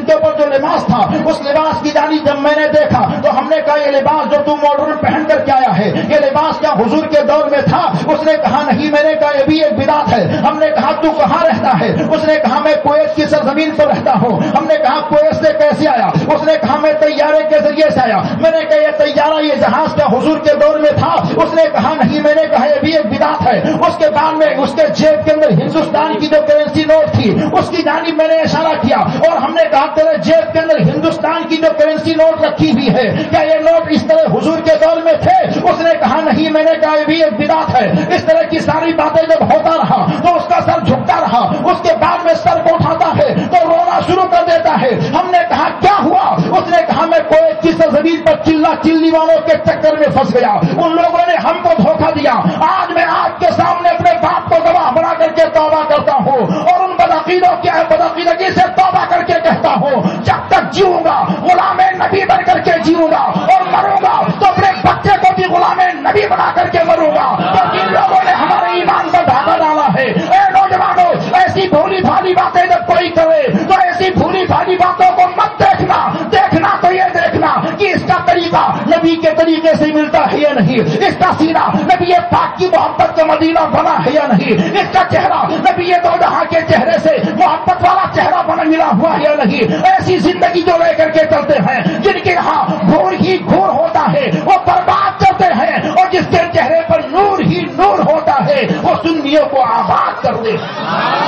کے اوپر جو لباس تھا اس لباس کی جانب جب میں نے دیکھا تو ہم نے کہا یہ لباس جو تم ماڈرن پہن کر کے آیا ہے یہ لباس کیا حضور کے دور میں تھا؟ اس نے کہا نہیں. میں نے کہا یہ بھی ایک بدعت ہے. ہم نے کہا تو کہاں رہتا ہے؟ اس نے کہا میں کویت کی سرزمین پر رہتا ہوں. ہم نے کہا کویت سے کیسے آیا؟ اس نے کہا میں طیارے کے ذریعے سے آیا. میں نے کہا یہ طیارہ یہ جہاز کیا حضور کے دور میں تھا؟ اس نے کہا نہیں. میں نے کہا یہ بھی ایک بدعت ہے. اس کے بعد میں اس کے جیب کے اندر ہندوستان کی جو کرنسی نوٹ تھی اس کی جانب میں نے اشارہ کیا اور ہم نے کہا تیرے جیب کے اندر ہندوستان کی جو کرنسی نوٹ رکھی ہوئی ہے کیا یہ نوٹ اس طرح حضور کے دور میں تھے؟ اس نے کہا نہیں. میں نے کہا یہ بھی ایک بدعت ہے. اس طرح کی ساری باتیں جب ہوتا رہا تو اس کا سر جھکتا رہا. اس کے بعد میں سر کو اٹھاتا ہے تو رونا شروع کر دیتا ہے. ہم نے کہا کیا ہوا؟ اس نے کہا میں کویت کی سرزمین پر چلی والوں کے چکر میں پھنس گیا. ان لوگوں نے ہم کو دھوکہ دیا. آج میں آپ کے سامنے اپنے باپ کو گواہ بنا کر کے توبہ کرتا ہوں اور ان بدعقیدگی سے توبہ کر کے کہتا ہوں جب تک جیوں گا غلام نبی بن کر کے جیوں گا اور مروں گا تو اپنے بچے کو بھی غلام نبی بنا کر کے مروں گا. اور ان لوگوں نے ہمارے ایمان پر دھاگا ڈالا ہے. اے نوجوانوں ایسی بھولی بھالی باتیں جب کوئی کرے تو ایسی بھولی بھالی باتوں کو مت دیکھنا. دیکھنا تو یہ دیکھنا کہ اس کا طریقہ عقیدہ نبی کے طریقے سے ملتا ہے یا نہیں؟ اس کا سینہ نبی پاک کی محبت کا مدینہ بنا ہے یا نہیں؟ اس کا چہرہ نبی دو جہاں کے چہرے سے محبت والا چہرہ بنا ملا ہوا ہے یا نہیں؟ ایسی زندگی جو لے کر کے چلتے ہیں جن کے یہاں گھور ہی گھور ہوتا ہے وہ برباد کرتے ہیں، اور جس کے چہرے پر نور ہی نور ہوتا ہے وہ سنیوں کو آباد کرتے ہیں۔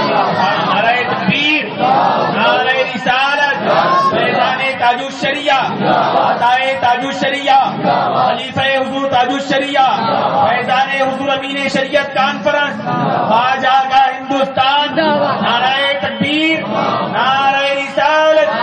نعرہ تکبیر، نعرہ رسالت، فیضان تاج الشریعہ، عطائے تاج الشریعہ، خلیفہ حضور تاج الشریعہ، فیضان حضور امین شریعت کانفرنس، خواجہ کا ہندوستان، نعرہ تکبیر، نعرہ رسالت۔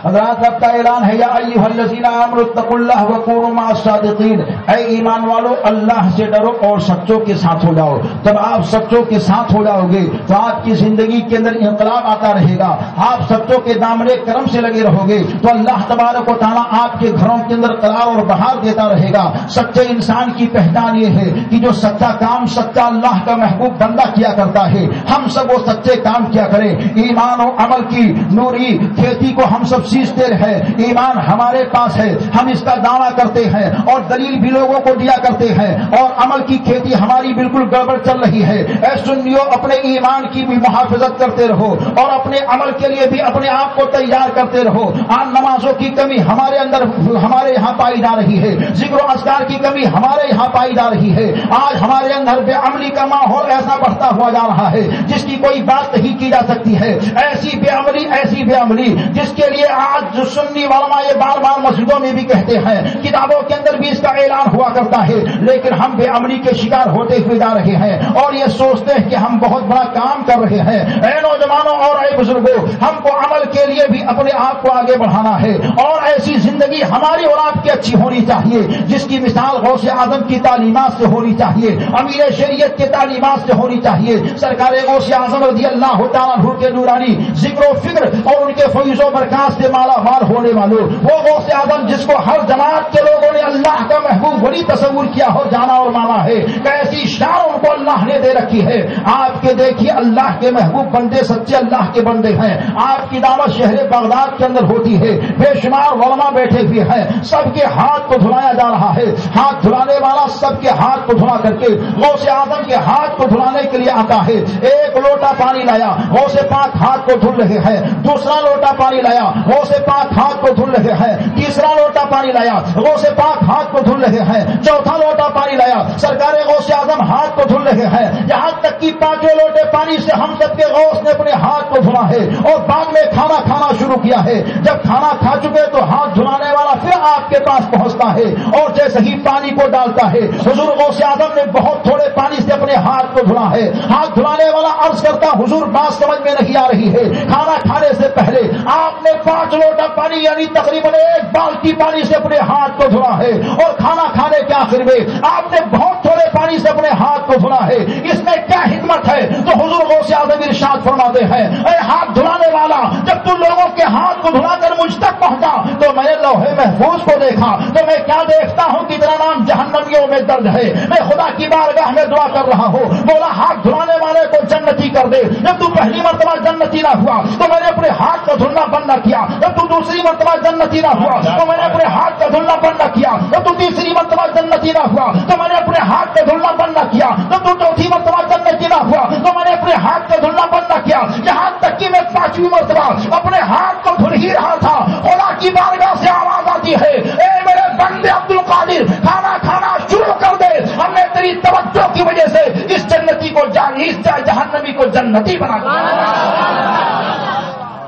حضرات رب کا اعلان ہے، یا ایھا الذین آمنوا اتقوا اللہ وکونوا مع الصادقین، اے ایمان والو اللہ سے ڈرو اور سچوں کے ساتھ ہو جاؤ۔ جب آپ سچوں کے ساتھ ہو جاؤ گے تو آپ کی زندگی کے اندر انقلاب آتا رہے گا، آپ سچوں کے دامنے کرم سے لگے رہو گے تو اللہ تبارک و تعالیٰ آپ کے گھروں کے اندر قرار اور بہار دیتا رہے گا۔ سچے انسان کی پہچان یہ ہے کہ جو سچا کام سچا اللہ کا محبوب بندہ کیا کرتا ہے، ہم سب وہ سچے کام کیا کریں۔ ایمان و عمل کی نوری کھیتی کو ہم سب سیچتے رہے، ایمان ہمارے پاس ہے، ہم اس کا دعویٰ کرتے ہیں اور دلیل بھی لوگوں کو دیا کرتے ہیں، اور عمل کی کھیتی ہماری بالکل گڑبڑ چل رہی ہے۔ اے سنیو، اپنے ایمان کی بھی محافظت کرتے رہو اور اپنے عمل کے لیے بھی اپنے آپ کو تیار کرتے رہو۔ آج نمازوں کی کمی ہمارے یہاں پائی جا رہی ہے، ذکر و اذکار کی کمی ہمارے یہاں پائی جا رہی ہے۔ آج ہمارے اندر بے عملی کا ماحول ایسا بڑھتا ہوا جا رہا ہے جس کی کوئی بات نہیں کی جا سکتی ہے۔ ایسی بے عملی جس کے لیے آج جو سنی علماء یہ بار بار مسجدوں میں بھی کہتے ہیں، کتابوں کے اندر بھی اس کا اعلان ہوا کرتا ہے، لیکن ہم بے عملی کے شکار ہوتے ہوئے جا رہے ہیں اور یہ سوچتے ہیں کہ ہم بہت بڑا کام کر رہے ہیں۔ اے نوجوانوں اور اے بزرگوں، ہم کو عمل کے لیے بھی اپنے آپ کو آگے بڑھانا ہے، اور ایسی زندگی ہماری اور آپ کی اچھی ہونی چاہیے جس کی مثال غوث اعظم کی تعلیمات سے ہونی چاہیے، امیر شریعت کے تعلیمات سے ہونی چاہیے۔ سرکار غوث اعظم رضی اللہ تعالیٰ عنہ کے نورانی ذکر و فکر اور ان کے فیض و برکات سے مالا مال ہونے والوں، وہ غوث اعظم جس کو ہر جماعت کے لوگوں نے اللہ کا محبوب بڑی تصور کیا ہو جانا اور مانا ہے، کیسی شان ان کو اللہ نے دے رکھی ہے۔ آپ کے دیکھیے اللہ کے محبوب بندے سچے اللہ کے بندے ہیں، آپ کی دعوت شہر بغداد کے اندر ہوتی ہے، بے شمار علماء بیٹھے ہوئے ہیں، سب کے ہاتھ کو دھلایا جا رہا ہے، ہاتھ دھلانے والا سب کے ہاتھ کو دھلا کر کے غوث اعظم کے ہاتھ کو دھلانے کے لیے آتا ہے۔ ایک لوٹا پانی لایا، غوث پاک ہاتھ کو دھل رہے ہیں، دوسرا لوٹا پانی لایا، غوث پاک ہاتھ کو دھل رہے ہیں، تیسرا لوٹا پانی لایا، غوث پاک ہاتھ کو دھل رہے ہیں، چوتھا لوٹا پانی لایا، سرکار غوث اعظم ہاتھ کو دھل رہے ہیں، یہاں تک کہ پانچوں لوٹے پانی سے ہم سب کے غوث نے اپنے ہاتھ کو دھلا ہے، اور بعد میں کھانا کھانا شروع کیا ہے۔ جب کھانا کھا چکے تو ہاتھ دھلانے والا پھر آپ کے پاس پہنچتا ہے اور جیسے ہی پانی کو ڈالتا ہے، حضور غوث اعظم نے بہت تھوڑے پانی سے اپنے ہاتھ کو دھلا ہے۔ ہاتھ دھلانے والا عرض کرتا، حضور بات سمجھ میں نہیں آ رہی ہے، کھانا کھانے سے پہلے آپ نے 5 لوٹا پانی یعنی تقریباً 1 بالٹی پانی سے اپنے ہاتھ کو دھلا ہے، اور کھانا کھانے کے آخر میں آپ نے بہت تھوڑے پانی سے اپنے ہاتھ کو دھلا ہے، اس میں کیا حکمت ہے؟ تو حضور غوث اعظم ارشاد فرماتے ہیں، اے ہاتھ دھلانے والا، جب تو لوگوں کے ہاتھ کو دھلا کر مجھ تک پہنچا تو میں نے لوہے محفوظ کو دیکھا، تو میں کیا دیکھتا ہوں کہ تیرا نام جہنمیوں میں درج ہے۔ میں خدا کی بارگاہ میں دعا کر رہا ہوں، مولا ہاتھ دھلانے والے کو جنتی کر دے۔ جب تو پہلی مرتبہ جنتی نہ ہوا تو میں نے اپنے ہاتھ کو دھلنا بند نہ کیا، جب تو دوسری مرتبہ جنتی نہ ہوا تو میں نے اپنے ہاتھ کا دھلنا بند نہ کیا، جب تو تیسری مرتبہ جنتی نہ ہوا تو میں نے اپنے ہاتھ کا دھلنا بند نہ کیا، جب تو چوتھی مرتبہ جنتی نہ ہوا تو میں نے اپنے ہاتھ کا دھلنا بند نہ کیا، یہاں تک کہ میں 5ویں مرتبہ اپنے ہاتھ کو دھل ہی رہا تھا، خدا کی بارگاہ سے آواز آتی ہے، اے میرے بندے عبد القادر، کھانا کھانا شروع کر دے، ہم نے تیری توجہ کی وجہ سے اس جنتی کو جہنمی کو جنتی بنا دیا۔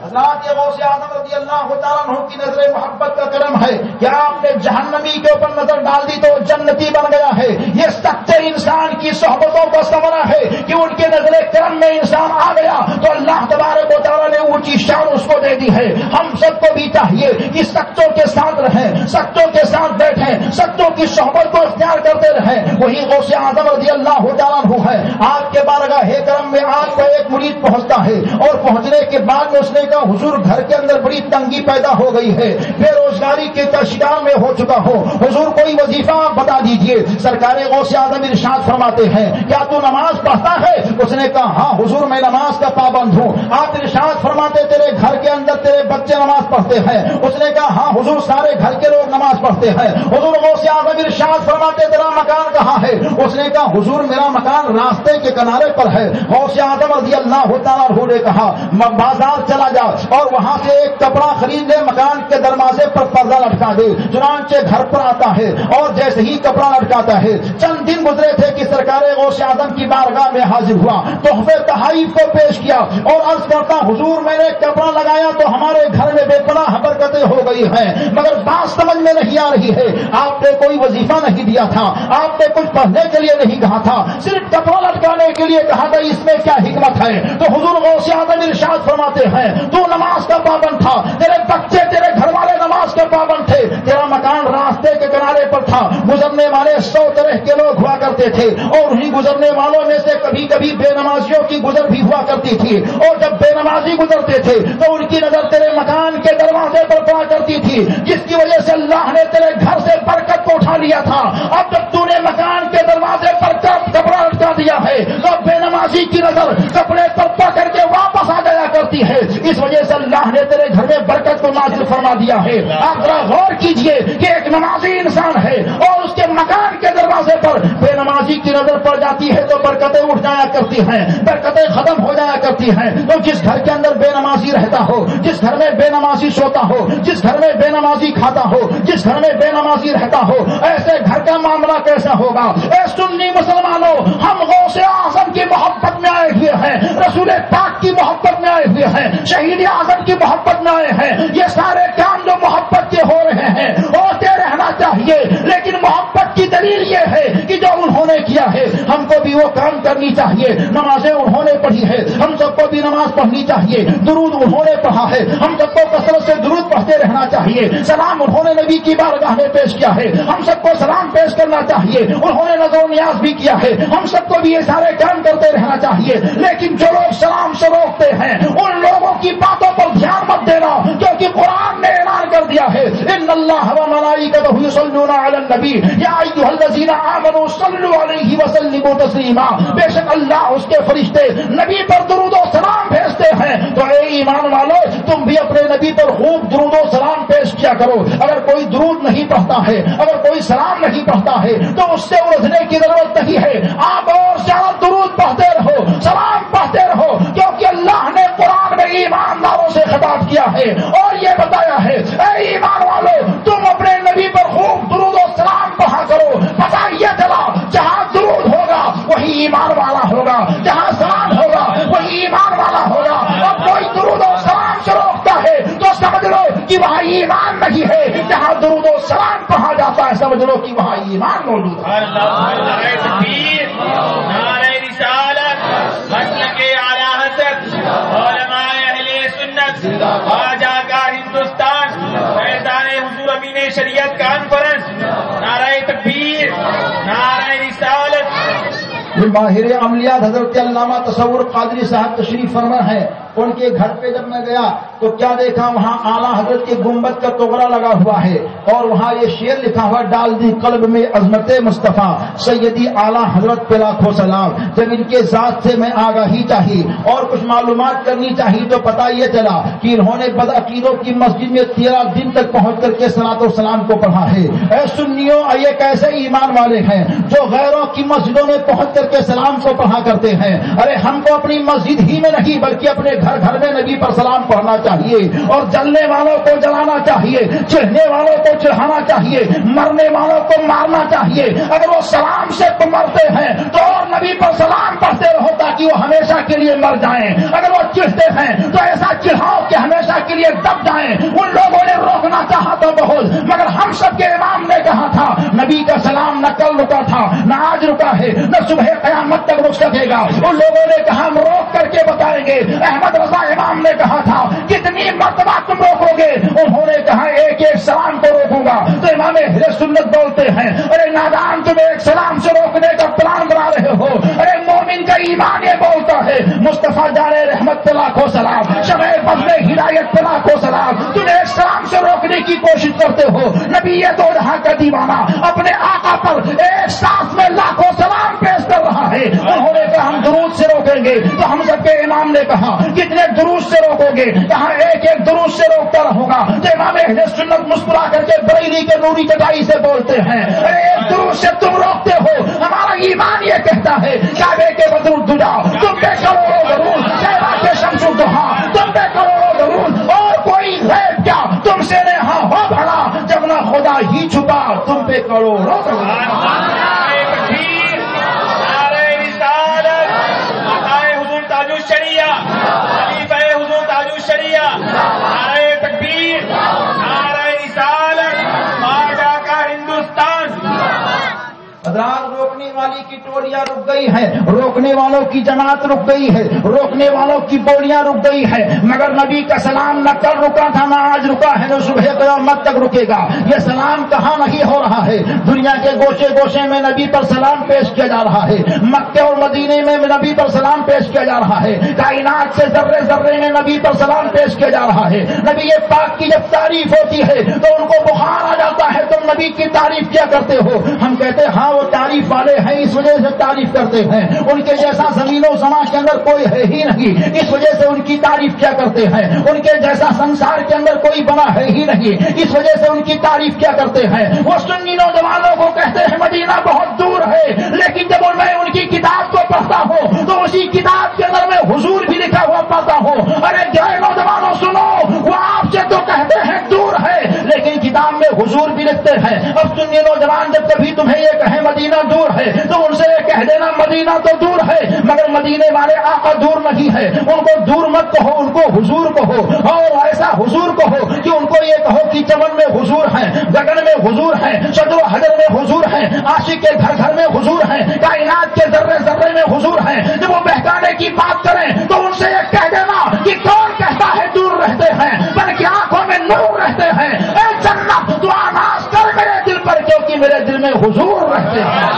حضرات غوث اعظم رضی اللہ تعالیٰ عنہ کی نظر محبت کا کرم ہے کہ آپ نے جہنمی کے اوپر نظر ڈال دی تو جنتی بن گیا ہے۔ یہ سچے انسان کی صحبتوں کا ثمرہ ہے کہ ان کے نظر کرم میں انسان آ گیا تو اللہ تبارک و تعالیٰ نے اونچی شان اس کو دے دی ہے۔ ہم سب کو بھی چاہیے کہ سچوں کے ساتھ رہیں، سچوں کے ساتھ بیٹھیں، سچوں کی صحبت کو اختیار کرتے رہیں۔ وہی غوث اعظم رضی اللہ تعالیٰ عنہ ہے، آپ کے بارگاہ کرم میں آپ کا ایک مرید پہنچتا ہے اور پہنچنے کے بعد میں اس نے کہا، حضور گھر کے اندر بڑی تنگی پیدا ہو گئی ہے، بے روزگاری کے شکار میں ہو چکا ہو، حضور کوئی وظیفہ آپ بتا دیجئے۔ سرکار غوث اعظم ارشاد فرماتے ہیں، کیا تو نماز پڑھتا ہے؟ اس نے کہا ہاں حضور میں نماز کا پابند ہوں۔ آپ ارشاد فرماتے فرماتے تیرے گھر کے اندر تیرے بچے نماز پڑھتے ہیں؟ اس نے کہا ہاں حضور سارے گھر کے لوگ نماز پڑھتے ہیں۔ حضور غوث اعظم ارشاد فرماتے تیرا مکان کہاں ہے؟ اس نے کہا حضور میرا مکان راستے کے کنارے پر ہے۔ غوث اعظم رضی اللہ تعالیٰ عنہ نے کہا بازار چلا جا اور وہاں سے ایک کپڑا خرید لے، مکان کے دروازے پر پردہ لٹکا دے۔ چنانچہ گھر پر آتا ہے اور جیسے ہی کپڑا لٹکاتا ہے، چند دن گزرے تھے کہ سرکار غوث اعظم کی بارگاہ میں حاضر ہوا، تحفے تحائف کو پیش کیا اور عرض کرتا حضور میں نے کپڑا لگایا تو ہمارے گھر میں بے پناہ برکتیں ہو گئی ہیں، مگر بات سمجھ میں نہیں آ رہی ہے، آپ نے کوئی وظیفہ نہیں دیا تھا، آپ نے کچھ پڑھنے کے لیے نہیں کہا تھا، صرف کپڑا لٹکانے کے لیے کہا تھا، اس میں کیا حکمت ہے؟ تو حضور غوث اعظم ارشاد فرماتے ہیں تو نماز کا پابند تھا، تیرے بچے تیرے گھر والے نماز کے پابند تھے، تیرا مکان راستے کے کنارے پر تھا، گزرنے والے 100 طرح کے لوگ ہوا کرتے تھے اور انہیں گزرنے والوں میں سے کبھی کبھی بے نمازیوں کی گزر بھی ہوا کرتی تھی، اور جب بے نمازی گزرتے تھے تو ان کی نظر تیرے مکان کے دروازے پر پڑا کرتی تھی، جس کی وجہ سے اللہ نے تیرے گھر سے برکت کو اٹھا لیا تھا۔ اب جب تو نے مکان کے دروازے پر کپڑا لٹکا دیا ہے تو بے نمازی کی نظر کپڑے پر پا کر کے واپس آ جایا کرتی ہے، اس وجہ سے اللہ نے تیرے گھر میں برکت کو نازل فرما دیا ہے۔ آپ ذرا غور کیجئے کہ ایک نمازی انسان ہے اور اس کے مکان کے دروازے پر بے نمازی کی نظر پڑ جاتی ہے تو برکتیں اٹھ جایا کرتی ہیں، برکتیں ختم ہو جایا کرتی ہیں۔ تو جس گھر کے اندر بے نمازی رہتا ہو، جس گھر میں بے نمازی سوتا ہو، جس گھر میں بے نمازی کھاتا ہو، جس گھر میں بے نمازی رہتا ہو، ایسے گھر کا معاملہ کیسا ہوگا؟ اے سنی مسلمانوں، ہم غوث اعظم کی محبت میں آئے ہوئے ہیں، رسول پاک کی محبت میں آئے ہوئے ہیں، شہید اعظم کی محبت میں آئے ہیں۔ یہ سارے کام جو محبت کے ہو رہے ہیں ہوتے رہنا چاہیے، لیکن محبت کی دلیل یہ ہے کہ جو انہوں نے کیا ہے ہم کو بھی وہ کام کرنی چاہیے۔ نمازیں انہوں نے پڑھی ہے، ہم سب کو بھی نماز پڑھنی چاہیے۔ درود انہوں نے پڑھا ہے، ہم سب کو کثرت سے درود پڑھتے رہنا چاہیے۔ سلام انہوں نے نبی کی بارگاہ میں پیش کیا ہے، ہم سب کو سلام پیش کرنا چاہیے۔ انہوں نے نظر و نیاز بھی کیا ہے، ہم سب کو بھی یہ سارے کام کرتے رہنا چاہیے۔ لیکن جو لوگ سلام سے روکتے ہیں ان لوگوں کی باتوں پر دھیان مت دینا، کیونکہ قرآن نے اعلان کر دیا ہے ان اللہ و ملائکتہ یصلون علی النبی یا ایھا الذین آمنوا صلوا علیہ وسلموا تسلیما۔ بے شک اللہ اس کے فرشتے نبی پر درود و سلام بھیجتے ہیں، تو اے ایمان والو تم بھی اپنے نبی پر خوب درود و سلام پیش کیا کرو۔ اگر کوئی درود نہیں پڑھتا ہے، اگر کوئی سلام نہیں پڑھتا ہے تو اس سے الجھنے کی ضرورت نہیں ہے، آپ اور زیادہ درود پڑھتے رہو، سلام پڑھتے رہو، کیونکہ اللہ نے قرآن میں ایمانداروں سے خطاب کیا ہے اور یہ بتایا ہے اے ایمان والو تم اپنے نبی پر خوب درود و سلام پڑھا کرو۔ پتہ یہ چلا جہاں درود ہوگا وہی ایمان والا ہوگا، جہاں سلام ہوگا وہی ایمان والا ہوگا۔ اب کوئی درود و سلام سے روکتا ہے تو سمجھ لو کہ وہاں ایمان نہیں ہے، جہاں درود و سلام پڑھا جاتا ہے سمجھ لو کہ وہاں ایمان موجود ہے۔ نعرہ تکبیر، نعرہ رسالت، مسلک اعلی حضرت، علماء اہل سنت، خواجہ کا ہندوستان، فیضان حضور امین شریعت کانفرنس، نعرہ تکبیر، نعرہ رسالت۔ ماہر عملیات حضرت علامہ تصور قادری صاحب تشریف فرما ہے، ان کے گھر پہ جب میں گیا تو کیا دیکھا وہاں اعلیٰ حضرت کے گنبد کا توغرا لگا ہوا ہے اور وہاں یہ شعر لکھا ہوا ڈال دی قلب میں عظمت مصطفیٰ سیدی اعلیٰ حضرت پہ لاکھوں سلام۔ جب ان کے ذات سے میں آگاہی چاہی اور کچھ معلومات کرنی چاہی تو پتہ یہ چلا کہ انہوں نے بدعقیدوں کی مسجد میں 13 دن تک پہنچ کر کے صلاۃ و سلام کو پڑھا ہے۔ اے سنیوں، یہ کیسے ایمان والے ہیں جو غیروں کی مسجدوں میں پہنچ کر کے سلام کو پڑھا کرتے ہیں؟ ارے ہم کو اپنی مسجد ہی میں نہیں بلکہ اپنے گھر گھر میں نبی پر سلام پڑھنا چاہیے اور جلنے والوں کو جلانا چاہیے، چڑھنے والوں کو چڑھانا چاہیے، مرنے والوں کو مارنا چاہیے۔ اگر وہ سلام سے مرتے ہیں تو اور نبی پر سلام پڑھتے رہو تاکہ وہ ہمیشہ کے لیے مر جائیں۔ اگر وہ چڑھتے ہیں تو ایسا چڑھاؤ کہ ہمیشہ کے لیے دب جائیں۔ ان لوگوں نے روکنا چاہا تو بہت، مگر ہم سب کے امام نے کہا تھا نبی کا سلام نہ کل رکا تھا نہ آج رکا ہے نہ صبح قیامت تک رک سکے گا۔ ان لوگوں نے کہا ہم روک کر کے بتائیں گے۔ احمد رضا امام نے کہا تھا کتنی مرتبہ تم روکو گے؟ انہوں نے کہا ایک ایک سلام کو روکوں گا۔ تو امام اہل سنت بولتے ہیں ارے نادان تم ایک سلام سے روکنے کا پلان بنا رہے ہو، ارے مومن کا ایمان یہ بولتا ہے مصطفیٰ جان رحمت پہ لاکھوں سلام، شمع بزم ہدایت پہ لاکھوں سلام. تم ایک سلام سے روکنے کی کوشش کرتے ہو. نبی یہ دو جہاں کا دیوانہ اپنے آقا پر ایک سانس میں لاکھوں سلام پیش کر رہا ہے. انہوں نے کہا ہم درود سے روکیں گے، تو ہم سب کے امام نے کہا کتنے درود سے روکو گے؟ کہاں ایک ایک درود سے روکتا رہوں گا. تو امام اہل سنت مسکرا کر کے بریلی کے نوری چٹائی سے بولتے ہیں ایک درود سے تم روکتے ہو، ہمارا ایمان یہ کہتا ہے کعبے کے بدر الدجا تم پہ کروڑوں درود، شیبہ کے شمس الضحیٰ تم پہ کروڑوں درود، اور کوئی غیب کیا تم سے نے ہاں ہو بھلا، جب نہ خدا ہی چھپا تم پہ کروڑوں درود. روکنے والی کی ٹولیاں رک گئی ہے، روکنے والوں کی جماعت رک گئی ہے، روکنے والوں کی بولیاں رک گئی ہے، مگر نبی کا سلام نہ کل رکا تھا نہ آج رکا ہے نہ صبح قیامت تک رکے گا. یہ سلام کہاں نہیں ہو رہا ہے؟ دنیا کے گوشے گوشے میں نبی پر سلام پیش کیا جا رہا ہے. مکے اور مدینے میں نبی پر سلام پیش کیا جا رہا ہے. کائنات سے ذرے ذرے میں نبی پر سلام پیش کیا جا رہا ہے. نبی پاک کی جب تعریف ہوتی ہے تو ان کو بخار آ جاتا ہے. تم نبی کی تعریف کیا کرتے ہو؟ ہم کہتے ہاں وہ تعریف والے ہیں اس وجہ سے تعریف کرتے ہیں، ان کے جیسا زمین و سماج کے اندر کوئی ہے ہی نہیں اس وجہ سے ان کی تعریف کیا کرتے ہیں، ان کے جیسا سنسار کے اندر کوئی بنا ہے ہی نہیں اس وجہ سے ان کی تعریف کیا کرتے ہیں. وہ سنی نوجوانوں کو کہتے ہیں مدینہ بہت دور ہے، لیکن جب میں ان کی کتاب کو پڑھتا ہوں تو اسی کتاب کے اندر میں حضور بھی لکھا ہوا پڑھتا ہوں. ارے گئے نوجوانوں سنو، وہ آپ سے تو کہتے ہیں دور ہے لیکن کتاب میں حضور بھی لکھتے ہیں. اب سنی نوجوان جب کبھی تمہیں یہ کہیں مدینہ دور ہے تو ان سے یہ کہہ دینا مدینہ تو دور ہے مگر مدینے والے آقا دور نہیں ہے. ان کو دور مت کہو، ان کو حضور کہو، اور ایسا حضور کہو کہ ان کو یہ کہو کہ چمن میں حضور ہیں، گگن میں حضور ہیں، شجر و حجر میں حضور ہیں، عاشق کے گھر گھر میں حضور ہیں، کائنات کے ذرے ذرے میں حضور ہیں. جب وہ بہکانے کی بات کریں تو ان سے یہ کہہ دینا کہ کون کہتا ہے دور رہتے ہیں بلکہ آنکھوں میں نور رہتے ہیں. اے جنت تو آغاز کر میرے دل پر کیونکہ میرے دل میں حضور رہتے ہیں.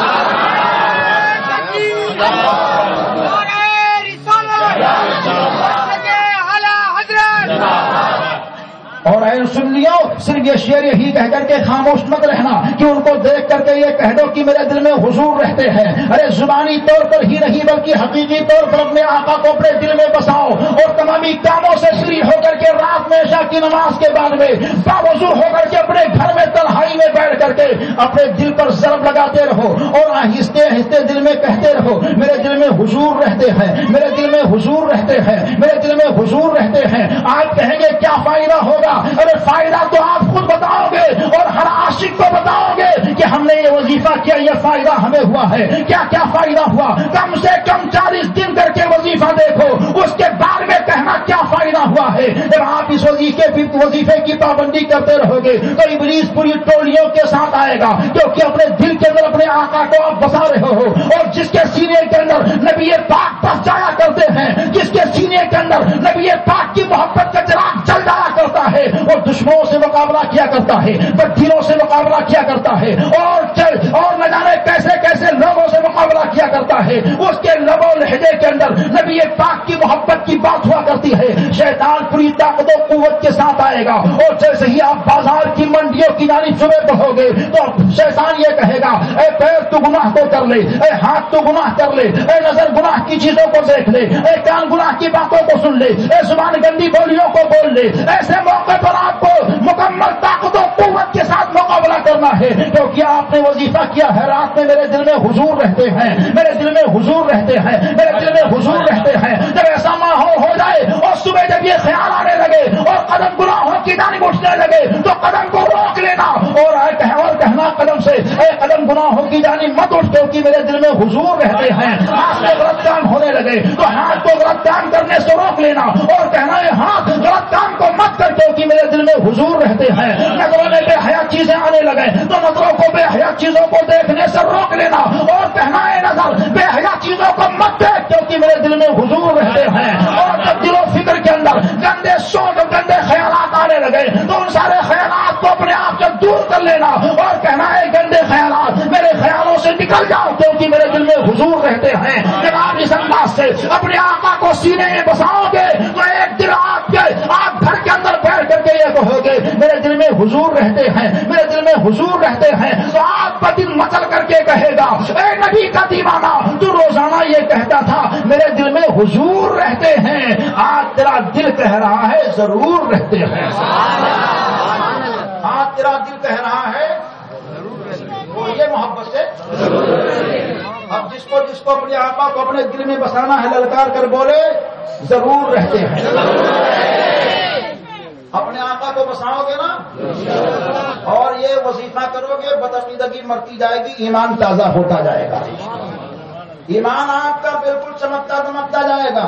اور اے سنیو صرف یہ شعر یہی کہہ کر کے خاموش مت رہنا کہ ان کو دیکھ کر کے یہ کہہ دو کہ میرے دل میں حضور رہتے ہیں. ارے زبانی طور پر ہی نہیں بلکہ حقیقی طور پر اپنے آقا کو اپنے دل میں بساؤ اور تمامی کاموں سے فری ہو کر کے رات میں عشاء کی نماز کے بعد میں باوضو ہو کر کے اپنے گھر میں تنہائی میں بیٹھ کر کے اپنے دل پر ضرب لگاتے رہو اور آہستہ آہستہ دل میں کہتے رہو میرے دل میں حضور رہتے ہیں، میرے دل میں حضور رہتے ہیں، میرے دل میں حضور رہتے ہیں. آپ کہیں گے کیا فائدہ ہوگا؟ ارے فائدہ تو آپ خود بتاؤ گے اور ہر عاشق کو بتاؤ گے کہ ہم نے یہ وظیفہ کیا یہ فائدہ ہمیں ہوا ہے. کیا کیا فائدہ ہوا؟ کم سے کم 40 دن کر کے وظیفہ دیکھو، اس کے بعد میں کہنا کیا فائدہ ہوا ہے. جب آپ اس وظیفے کی پابندی کرتے رہو گے تو ابلیس پوری ٹولیوں کے ساتھ آئے گا کیونکہ اپنے دل کے اندر اپنے آقا کو آپ بسا رہے ہو اور جس کے سینے کے اندر نبی پاک بس جایا کرتے ہیں، جس کے سینے کے اندر نبی پاک کی محبت کا چراغ جل جایا کرتا ہے اور دشمنوں سے مقابلہ کیا کرتا ہے، بددلوں سے مقابلہ کیا کرتا ہے اور نہ جانے کیسے کیسے لوگوں سے مقابلہ کیا کرتا ہے. اس کے لب و لہجے کے اندر نبی پاک کی محبت کی بات ہوا کرتی ہے. شیطان پوری طاقت و قوت کے ساتھ آئے گا اور جیسے ہی آپ بازار کی منڈیوں کی جانب صبح بڑھو گے تو شیطان یہ کہے گا اے پیر تو گناہ کو کر لے، اے ہاتھ تو گناہ کر لے، اے نظر گناہ کی چیزوں کو دیکھ لے، اے کان گناہ کی باتوں کو سن لے، اے زبان گندی بولیوں کو بول لے. ایسے موقع پر آپ کو مکمل طاقت و قوت کے ساتھ مقابلہ کرنا ہے کیونکہ آپ نے وظیفہ کیا ہے رات میں میرے دل میں حضور رہتے ہیں، میرے دل میں حضور رہتے ہیں، میرے دل میں حضور رہتے ہیں. جب ایسا ماحول ہو جائے اور صبح جب یہ خیال آنے لگے اور قدم گناہوں کی جانب اٹھنے لگے تو قدم کو روک لینا اور کہنا قدم سے اے قدم گناہوں کی جانب مت اٹھ کیونکہ میرے دل میں حضور رہتے ہیں. ہاتھ میں غلط کام ہونے لگے تو ہاتھ کو غلط کام کرنے سے روک لینا اور کہنا یہ ہاتھ غلط کام کو مت کر کیونکہ میرے دل میں حضور رہتے ہیں. نظروں میں بے حیا چیزیں آنے لگے تو نظروں کو بے حیا چیزوں کو دیکھنے سے روک لینا اور کہنا ہے نظر بے حیا چیزوں کو مت دیکھ کیونکہ میرے دل میں حضور رہتے ہیں. اور جب دل و فکر کے اندر گندے سوچ گندے خیالات آنے لگے تو ان سارے خیالات کو اپنے آپ سے دور کر لینا اور کہنا ہے گندے خیالات میرے خیالوں سے نکل جاؤ، کیونکہ میرے دل میں حضور رہتے ہیں۔ جب آپ اس انداز سے اپنے آقا کو سینے میں بساؤ گے تو ایک دن آپ گھر کے اندر بیٹھ کر کے یہ کہو گے میرے دل میں حضور رہتے ہیں، میرے دل میں حضور رہتے ہیں، تو آپ کا دل مچل کر کے کہے گا اے نبی کا دیوانہ، تو روزانہ یہ کہتا تھا میرے دل میں حضور رہتے ہیں، آج تیرا دل کہہ رہا ہے ضرور رہتے ہیں۔ آج تیرا دل کہہ رہا ہے وہ یہ محبت سے اب جس کو اپنے آقا کو اپنے دل میں بسانا ہے للکار کر بولے ضرور رہتے ہیں۔ اپنے آقا کو بساؤ گے نا اور یہ وظیفہ کرو گے، بدعقیدگی مرتی جائے گی، ایمان تازہ ہوتا جائے گا، ایمان آپ کا بالکل چمکتا دمکتا جائے گا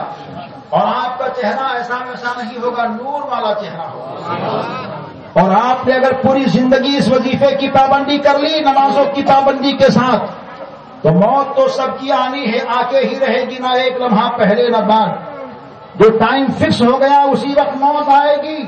اور آپ کا چہرہ ایسا ویسا نہیں ہوگا، نور والا چہرہ ہوگا۔ اور آپ نے اگر پوری زندگی اس وظیفے کی پابندی کر لی نمازوں کی پابندی کے ساتھ تو موت تو سب کی آنی ہے، آ کے ہی رہے گی، نہ ایک لمحہ پہلے نہ بعد۔ جو ٹائم فکس ہو گیا اسی وقت موت آئے گی،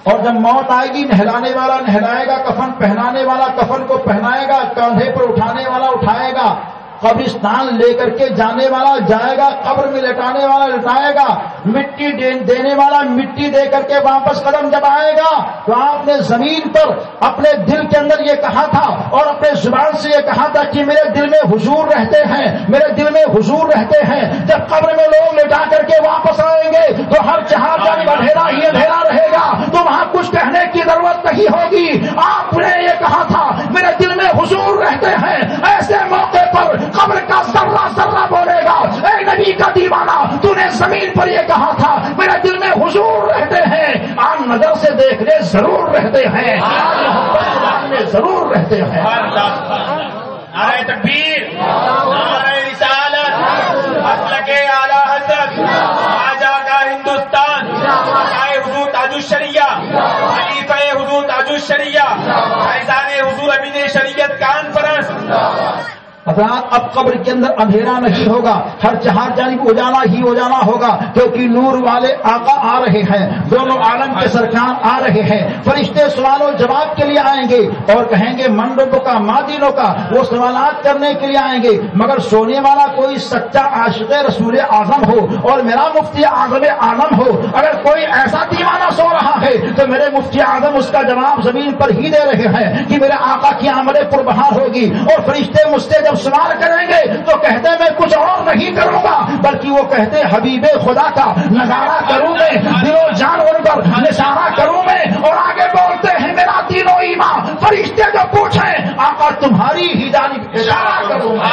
اور جب موت آئے گی نہلانے والا نہلائے گا، کفن پہنانے والا کفن کو پہنائے گا، کاندھے پر اٹھانے والا اٹھائے گا، قبرستان لے کر کے جانے والا جائے گا، قبر میں لٹانے والا لٹائے گا، مٹی دینے والا مٹی دے کر کے واپس قدم جب آئے گا تو آپ نے زمین پر اپنے دل کے اندر یہ کہا تھا اور اپنے زبان سے یہ کہا تھا کہ میرے دل میں حضور رہتے ہیں، میرے دل میں حضور رہتے ہیں۔ جب قبر میں لوگ لٹا کر کے واپس آئیں گے تو ہر جہاں جانب اندھیرا ہی اندھیرا رہے گا، تو وہاں کچھ کہنے کی ضرورت نہیں ہوگی۔ آپ نے یہ کہا تھا میرے دل میں حضور رہتے ہیں، ایسے موقع پر قبر کا ذرہ ذرہ بولے گا اے نبی کا دیوانہ، تو نے زمین پر یہ کہا تھا میرے دل میں حضور رہتے ہیں، آج نظر سے دیکھنے ضرور رہتے ہیں، آج محبت میں ضرور رہتے ہیں۔ نعرہ تکبیر، نعرہ رسالت، مسلک اعلی حضرت خواجہ کا ہندوستان، حضور تاج الشریعہ، خلیفہ حضور تاج الشریعہ، فیضان حضور امین شریعت کانفرنس۔ حضرات اب قبر کے اندر اندھیرا نہیں ہوگا، ہر چہار جانب اجالا ہی اجالا ہوگا، کیونکہ نور والے آقا آ رہے ہیں، دونوں عالم کے سرکار آ رہے ہیں۔ فرشتے سوال و جواب کے لیے آئیں گے اور کہیں گے من ربک کا ما دینک کا، وہ سوالات کرنے کے لیے آئیں گے، مگر سونے والا کوئی سچا عاشق رسول اعظم ہو اور میرا مفتی اعظم عالم ہو، اگر کوئی ایسا دیوانہ سو رہا ہے تو میرے مفتی اعظم اس کا جواب زمین پر ہی دے رہے ہیں کہ میرے آقا کی آمد پربہار ہوگی، اور فرشتے مجھ سے سوال کریں گے تو کہتے میں کچھ اور نہیں کروں گا، بلکہ وہ کہتے حبیب خدا کا نظارہ کروں میں، دل و جان ان پر نثارہ کروں میں، اور آگے بولتے ہیں میرا دین و ایمان، فرشتے جو پوچھیں آقا تمہاری ہی جانب اشارہ کروں گا،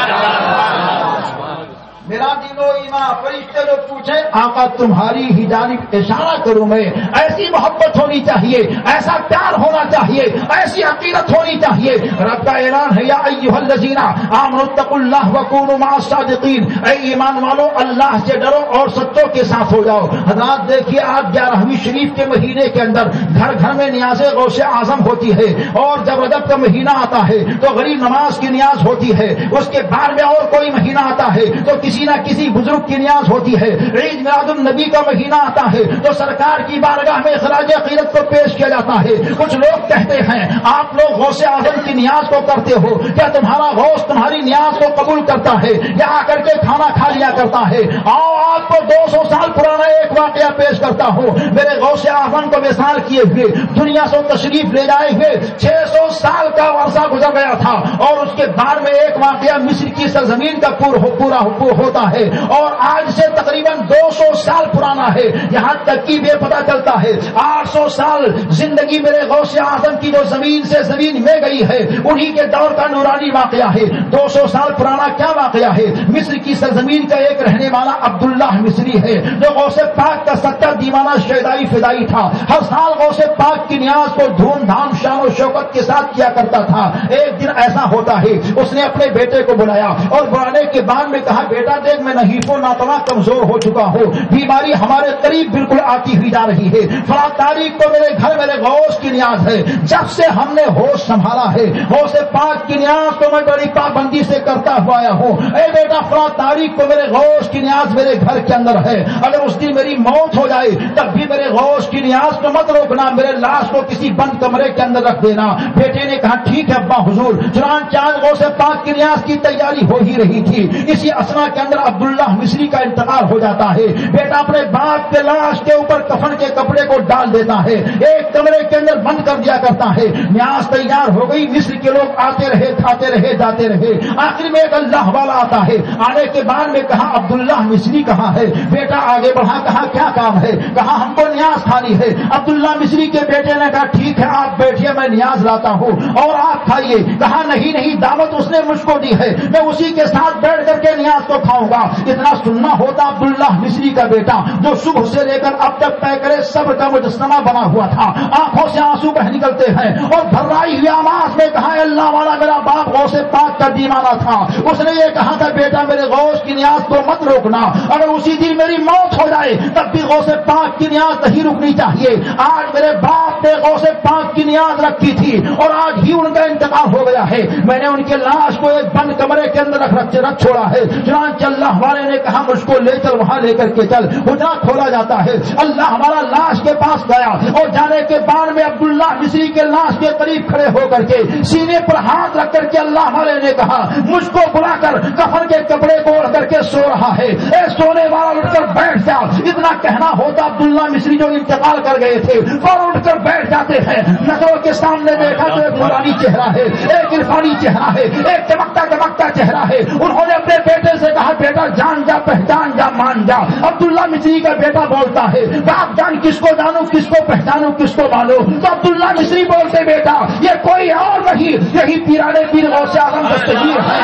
میرا دین و ایمان، فرشتے جو پوچھیں آقا تمہاری ہی جانب اشارہ کروں میں۔ ایسی محبت ہونی چاہیے، ایسا پیار ہونا چاہیے، ایسی عقیدت ہونی چاہیے۔ رب کا اعلان ہے یا ایھا الذین آمنوا اتقوا اللہ وکونوا مع الصادقین، اے ایمان والو اللہ سے ڈرو اور سچوں کے ساتھ ہو جاؤ۔ حضرات دیکھیے آج 11ویں شریف کے مہینے کے اندر گھر گھر میں نیاز غوث اعظم ہوتی ہے، اور جب رجب کا مہینہ آتا ہے تو غریب نماز کی نیاز ہوتی ہے، اس کے بعد میں اور کوئی مہینہ آتا ہے تو کسی نہ کسی بزرگ کی نیاز ہوتی ہے، عید میلاد النبی کا مہینہ آتا ہے تو سرکار کی بارگاہ میں خراج عقیدت کو پیش کیا جاتا ہے۔ کچھ لوگ کہتے ہیں آپ لوگ غوث اعظم کی نیاز کو کرتے ہو، کیا تمہارا غوث تمہاری نیاز کو قبول کرتا ہے یا آ کر کے کھانا کھا لیا کرتا ہے؟ آؤ آپ کو 200 سال پرانا ایک واقعہ پیش کرتا ہوں۔ میرے غوث اعظم کو مثال کیے ہوئے دنیا سے تشریف لے جائے ہوئے 600 سال کا عرصہ گزر گیا تھا، اور اس کے بعد میں ایک واقعہ مصر کی سرزمین کا پورا ہوتا ہے، اور آج سے تقریباً 200 سال پرانا ہے، یہاں تک کہ یہ پتا چلتا ہے 800 سال زندگی میرے غوث اعظم کی جو زمین سے زمین میں گئی ہے انہی کے دور کا نورانی واقعہ ہے۔ 200 سال پرانا کیا واقعہ ہے؟ مصر کی سرزمین کا ایک رہنے والا عبداللہ مصری ہے جو غوث پاک کا سچا دیوانہ شیدائی فدائی تھا، ہر سال غوث پاک کی نیاز کو دھوم دھام شان و شوکت کے ساتھ کیا کرتا تھا۔ ایک دن ایسا ہوتا ہے اس نے اپنے بیٹے کو بلایا اور بلانے کے بعد میں کہا بیٹا دیکھ میں نحیف و ناتواں کمزور ہو چکا ہوں, بیماری ہمارے قریب بالکل آتی ہوئی جا رہی ہے. فلاں تاریخ کو میرے گھر میرے غوث کی نیاز ہے. جب سے ہم نے ہوش سنبھالا ہے غوث پاک کی نیاز تو میں بڑی پابندی سے کرتا ہوا آیا ہوں. اے بیٹا فلاں تاریخ کو میرے غوث کی نیاز میرے گھر کے اندر ہے, اگر اس دن میری موت ہو جائے تب بھی میرے غوث کی نیاز کو مت روکنا, میرے لاش کو کسی بند کمرے کے اندر رکھ دینا. بیٹے نے کہا ٹھیک ہے ابا حضور. چنانچہ آج غوث پاک کی نیاز کی تیاری ہو ہی رہی تھی. اسی اسنا کے اندر عبداللہ مصری کا انتقال ہو جاتا ہے. بیٹا اپنے باپ کے لاش کے اوپر کفن کے کپڑے کو ڈال دیتا ہے, ایک کمرے کے اندر بند کر دیا کرتا ہے. نیاز تیار ہو گئی, مصر کے لوگ آتے رہے کھاتے رہے جاتے رہے. آخر میں ایک اللہ والا آتا ہے. آنے کے بعد میں کہا عبداللہ مصری کہاں ہے؟ بیٹا آگے بڑھا, کہا کیا کام ہے؟ کہا ہم کو نیاز کھانی ہے. عبداللہ مصری کے بیٹے نے کہا ٹھیک ہے آپ بیٹھیے میں نیاز لاتا ہوں اور آپ کھائیے. کہا نہیں نہیں, دعوت اس نے مجھ کو دی ہے, میں اسی کے ساتھ بیٹھ کر کے نیاز کو کھاؤں گا. اتنا سننا ہوتا عبداللہ مصری کا بیٹا جو صبح سے لے کر اب تک طے کرے صبر کا مجسمہ بنا ہوا تھا, آنکھوں سے آنسو بہ نکلتے ہیں اور بھرائی ہوئی آواز میں کہا اللہ والا میرا باپ غوث پاک کا دیوانہ تھا. اس نے یہ کہا تھا بیٹا میرے غوث کی نیاز کو مت روکنا, اگر اسی دن میری موت ہو جائے تب بھی غوث پاک کی نیاز نہیں رکنی چاہیے. آج میرے باپ نے غوث پاک کی نیاز رکھی تھی اور آج ہی ان کا انتقال ہو گیا ہے. میں نے ان کے لاش کو ایک بند کمرے کے اندر رکھ چھوڑا ہے. چنانچہ اللہ والے نے کہا مجھ کو لے چل, وہاں لے کر کے چل. حجرہ کھولا جاتا ہے. اللہ ہمارا لاش کے پاس گیا اور جانے کے بعد میں عبداللہ مصری کے لاش کے قریب کھڑے ہو کر کے سینے پر ہاتھ رکھ کر کے اللہ والے نے کہا مجھ کو بلا کر کفن کے کپڑے کو اوڑھ کر کے سو رہا ہے, اے سونے والا اٹھ کر بیٹھ جا. اتنا کہنا ہوتا عبداللہ مصری جو انتقال کر گئے تھے فوراً اٹھ کر بیٹھ جاتے ہیں. نظروں کے سامنے دیکھا تو ایک نورانی چہرہ ہے, ایک عرفانی چہرہ ہے, ایک چمکتا چمکتا چہرہ ہے. انہوں نے اپنے بیٹے سے کہا بیٹا جان جا پہچان جا مان جا. عبداللہ مصری کا بیٹا بولتا ہے باپ جان کس کو جانوں کس کو پہچانوں کس کو مانوں؟ تو عبداللہ مصری بولتے بیٹا یہ کوئی اور نہیں, یہی پیرانے پیر غوث اعظم دستگیر ہے.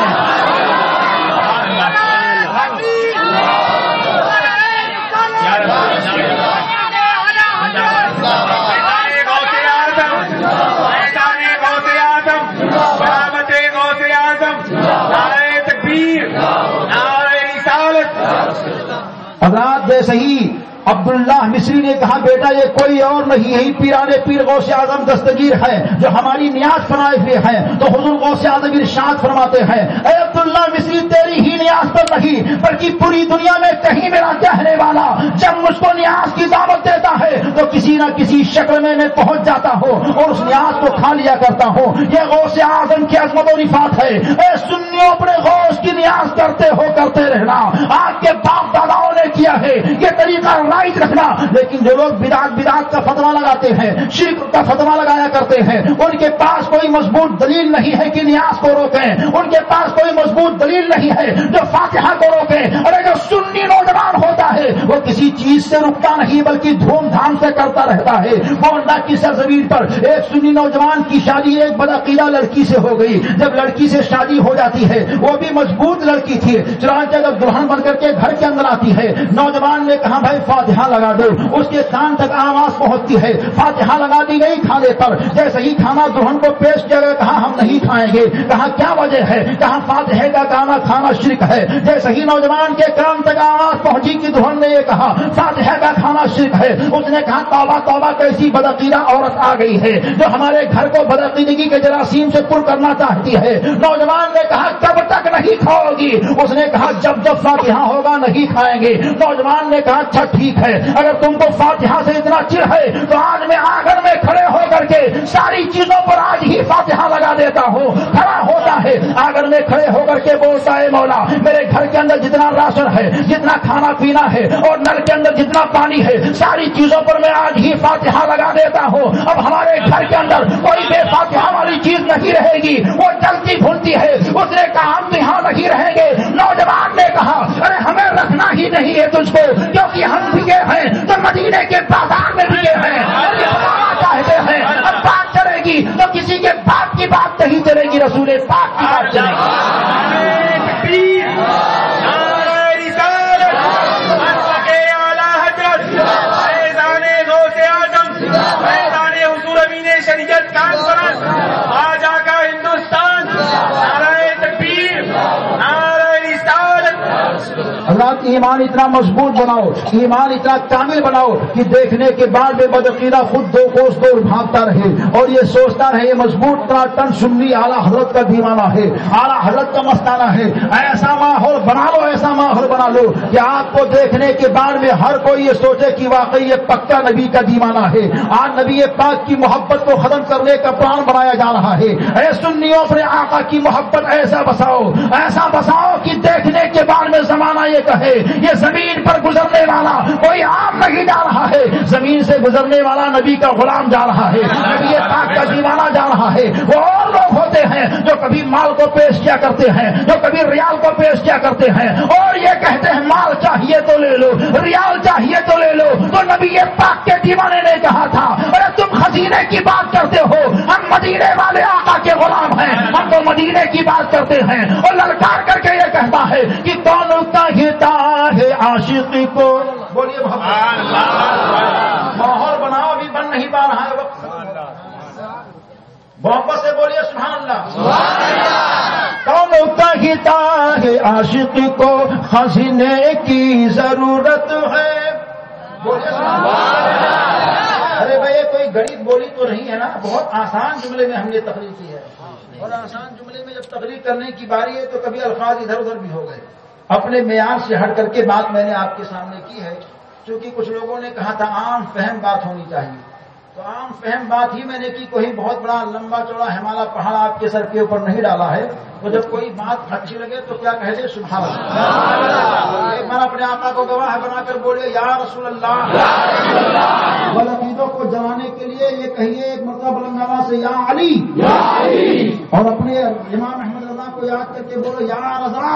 حضرات جیسے ہی عبداللہ مصری نے کہا بیٹا یہ کوئی اور نہیں, یہی پیرانے پیر غوث اعظم دستگیر ہے جو ہماری نیاز فرمائے ہوئے ہیں. تو حضور غوث اعظم ارشاد فرماتے ہیں اے عبداللہ مصری تیری ہی نیاز پر نہیں بلکہ پوری دنیا میں کہیں میرا کہنے والا جب مجھ کو نیاز کی دعوت دیتا ہے تو کسی نہ کسی شکل میں پہنچ جاتا ہوں اور اس نیاز کو کھا لیا کرتا ہوں. یہ غوث اعظم کی عظمت و رفعت ہے. اے سنیوں اپنے غوث کی نیاز کرتے رہنا. آپ کے باپ داداؤں نے کیا ہے یہ طریقہ رائج رکھنا, لیکن جو لوگ بدعت کا فتویٰ لگاتے ہیں, شرک کا فتویٰ لگایا کرتے ہیں, ان کے پاس کوئی مضبوط دلیل نہیں ہے کہ نیاز کو روکیں. ان کے پاس کوئی مضبوط دلیل نہیں ہے جو فاتحہ کو روکیں. اور جو سنی نوجوان ہوتا ہے وہ کسی چیز سے رکتا نہیں بلکہ دھوم دھام سے کرتا رہتا ہے. گونڈہ کی سرزمین پر ایک سنی نوجوان کی شادی ایک بدعقیدہ لڑکی سے ہو گئی. جب لڑکی سے شادی ہو جاتی ہے وہ بھی مضبوط لڑکی تھی. چنانچہ جب دلہن بن کر کے گھر کے اندر آتی ہے نوجوان نے کہا بھائی فاتحہ لگا دو. اس کے کان تک آواز پہنچتی ہے, فاتحہ لگا دی گئی کھانے پر. جیسے ہی کھانا دلہن کو پیش کیا گیا کہا ہم نہیں کھائیں گے. کہا کیا وجہ ہے؟ کہا فاتحہ کا گانا کھانا شرک ہے. جیسے ہی نوجوان کے کان تک آواز پہنچی کہ دلہن نے یہ کہا فاتحہ کا کھانا شرک ہے, اس نے کہا توبہ توبہ کیسی بدعقیدہ عورت آ گئی ہے جو ہمارے گھر کو بدعقیدگی کے جراثیم سے پر کرنا چاہتی ہے. نوجوان نے کہا کب تک نہیں کھاؤ گی؟ اس نے کہا جب جب فاتحہ ہوگا نہیں کھائیں گے. نوجوان نے کہا اچھا ٹھیک ہے, اگر تم کو فاتحہ سے اتنا چڑ ہے تو آج میں آنگن میں کھڑے ہو کر کے ساری چیزوں پر آج ہی فاتحہ لگا دیتا ہوں. کھڑا ہوتا ہے آنگن میں کھڑے ہو کر کے بولتا ہے مولا میرے گھر کے اندر جتنا راشن ہے, جتنا کھانا پینا ہے اور نل کے اندر جتنا پانی ہے, ساری چیزوں پر میں آج ہی فاتحہ لگا دیتا ہوں. اب ہمارے گھر کے اندر کوئی بے فاتحہ والی چیز نہیں رہے گی, وہ جلتی بھولتی ہے. اس نے کہا ہم یہاں نہیں رہیں گے. نوجوان نے کہا ارے ہمیں رکھنا ہی نہیں ہے تجھ کو, کیونکہ ہم بھیگے ہیں تو مدینے کے بازار میں بھیگے ہیں اور یہ بتانا چاہتے ہیں. اب بات چلے گی تو کسی کے باپ کی بات نہیں چلے گی, رسول پاک کی بات چلے گی. شریعت کانفرنس آج آقا ہندوستان, نعرہ تکبیر, نعرہ رسالت. ایمان اتنا مضبوط بناؤ، ایمان اتنا کامل بناؤ کہ دیکھنے کے بعد میں بدعقیدہ خود دو کوس دور بھاگتا رہے اور یہ سوچتا رہے یہ مضبوط ٹن سنی اعلیٰ حضرت کا دیوانہ ہے، اعلیٰ حضرت کا مستانہ ہے۔ ایسا ماحول بنا لو، ایسا ماحول بنا لو کہ آپ کو دیکھنے کے بعد میں ہر کوئی یہ سوچے کہ واقعی یہ پکا نبی کا دیوانہ ہے۔ آج نبی پاک کی محبت کو ختم کرنے کا پلان بنایا جا رہا ہے۔ اے سنیوں اپنے آقا کی محبت ایسا بساؤ کہ دیکھنے کے بعد میں زمانہ یہ کہے یہ زمین پر گزرنے والا کوئی عام نہیں جا رہا ہے، زمین سے گزرنے والا نبی کا غلام جا رہا ہے، نبی پاک کا دیوانہ جا رہا ہے۔ وہ اور لوگ ہوتے ہیں جو کبھی مال کو پیش کیا کرتے ہیں، جو کبھی ریال کو پیش کیا کرتے ہیں اور یہ کہتے ہیں مال چاہیے تو لے لو، ریال چاہیے تو لے لو۔ تو نبی پاک کے دیوانے نے کہا تھا ارے تم خزینے کی بات کرتے ہو، ہم مدینے والے آقا کے غلام ہیں، ہم تو مدینے کی بات کرتے ہیں۔ اور للکار کر کے یہ کہتا ہے کہ کون کہتا ہے عاشقی کو، بولیے ماحول بناؤ، ابھی بن نہیں پا رہا ہے وقت، محبت سے بولیے سبحان اللہ۔ کون کہتا ہے عاشقی کو خزینے کی ضرورت ہے، بولیے سبحان اللہ۔ ارے بھائی کوئی غریب بولی تو نہیں ہے نا، بہت آسان جملے میں ہم نے تقریر کی ہے، اور آسان جملے میں جب تقریر کرنے کی باری ہے تو کبھی الفاظ ادھر ادھر بھی ہو گئے۔ اپنے معیار سے ہٹ کر کے بات میں نے آپ کے سامنے کی ہے، چونکہ کچھ لوگوں نے کہا تھا عام فہم بات ہونی چاہیے، تو عام فہم بات ہی میں نے کی، کوئی بہت بڑا لمبا چوڑا ہمالیہ پہاڑ آپ کے سر کے اوپر نہیں ڈالا ہے۔ تو جب کوئی بات اچھی لگے تو کیا کہہ دے سبحان اللہ، ایک بار اپنے آقا کو گواہ بنا کر بولے یا رسول اللہ۔ عقیدوں کو جلانے کے لیے یہ کہیے ایک مرتبہ بلند آواز سے یا علی، اور اپنے امام احمد رضا کو یاد کر کے بولو یا رضا۔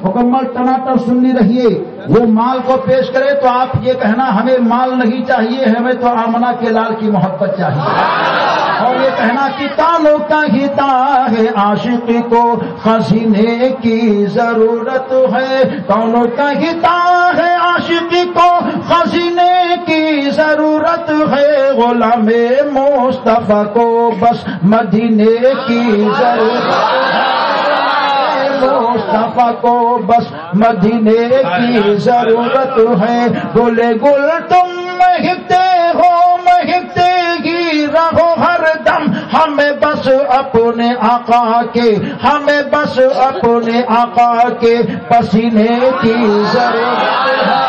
مکمل ٹناٹن سننی رہیے، وہ مال کو پیش کرے تو آپ یہ کہنا ہمیں مال نہیں چاہیے، ہمیں تو آمنہ کے لال کی محبت چاہیے، اور یہ کہنا کہ تانوں کا ہیتا ہے عاشقی کو خزینے کی ضرورت ہے، تانوں کا ہیتا ہے عاشقی کو خزینے کی ضرورت ہے، غلام مصطفیٰ کو بس مدینے کی ضرورت ہے، مصطفیٰ کو بس مدینے کی ضرورت ہے، گلے گل تم مہکتے ہو مہکتے ہی رہو ہر دم، ہمیں بس اپنے آقا کے، ہمیں بس اپنے آقا کے پسینے کی ضرورت ہے،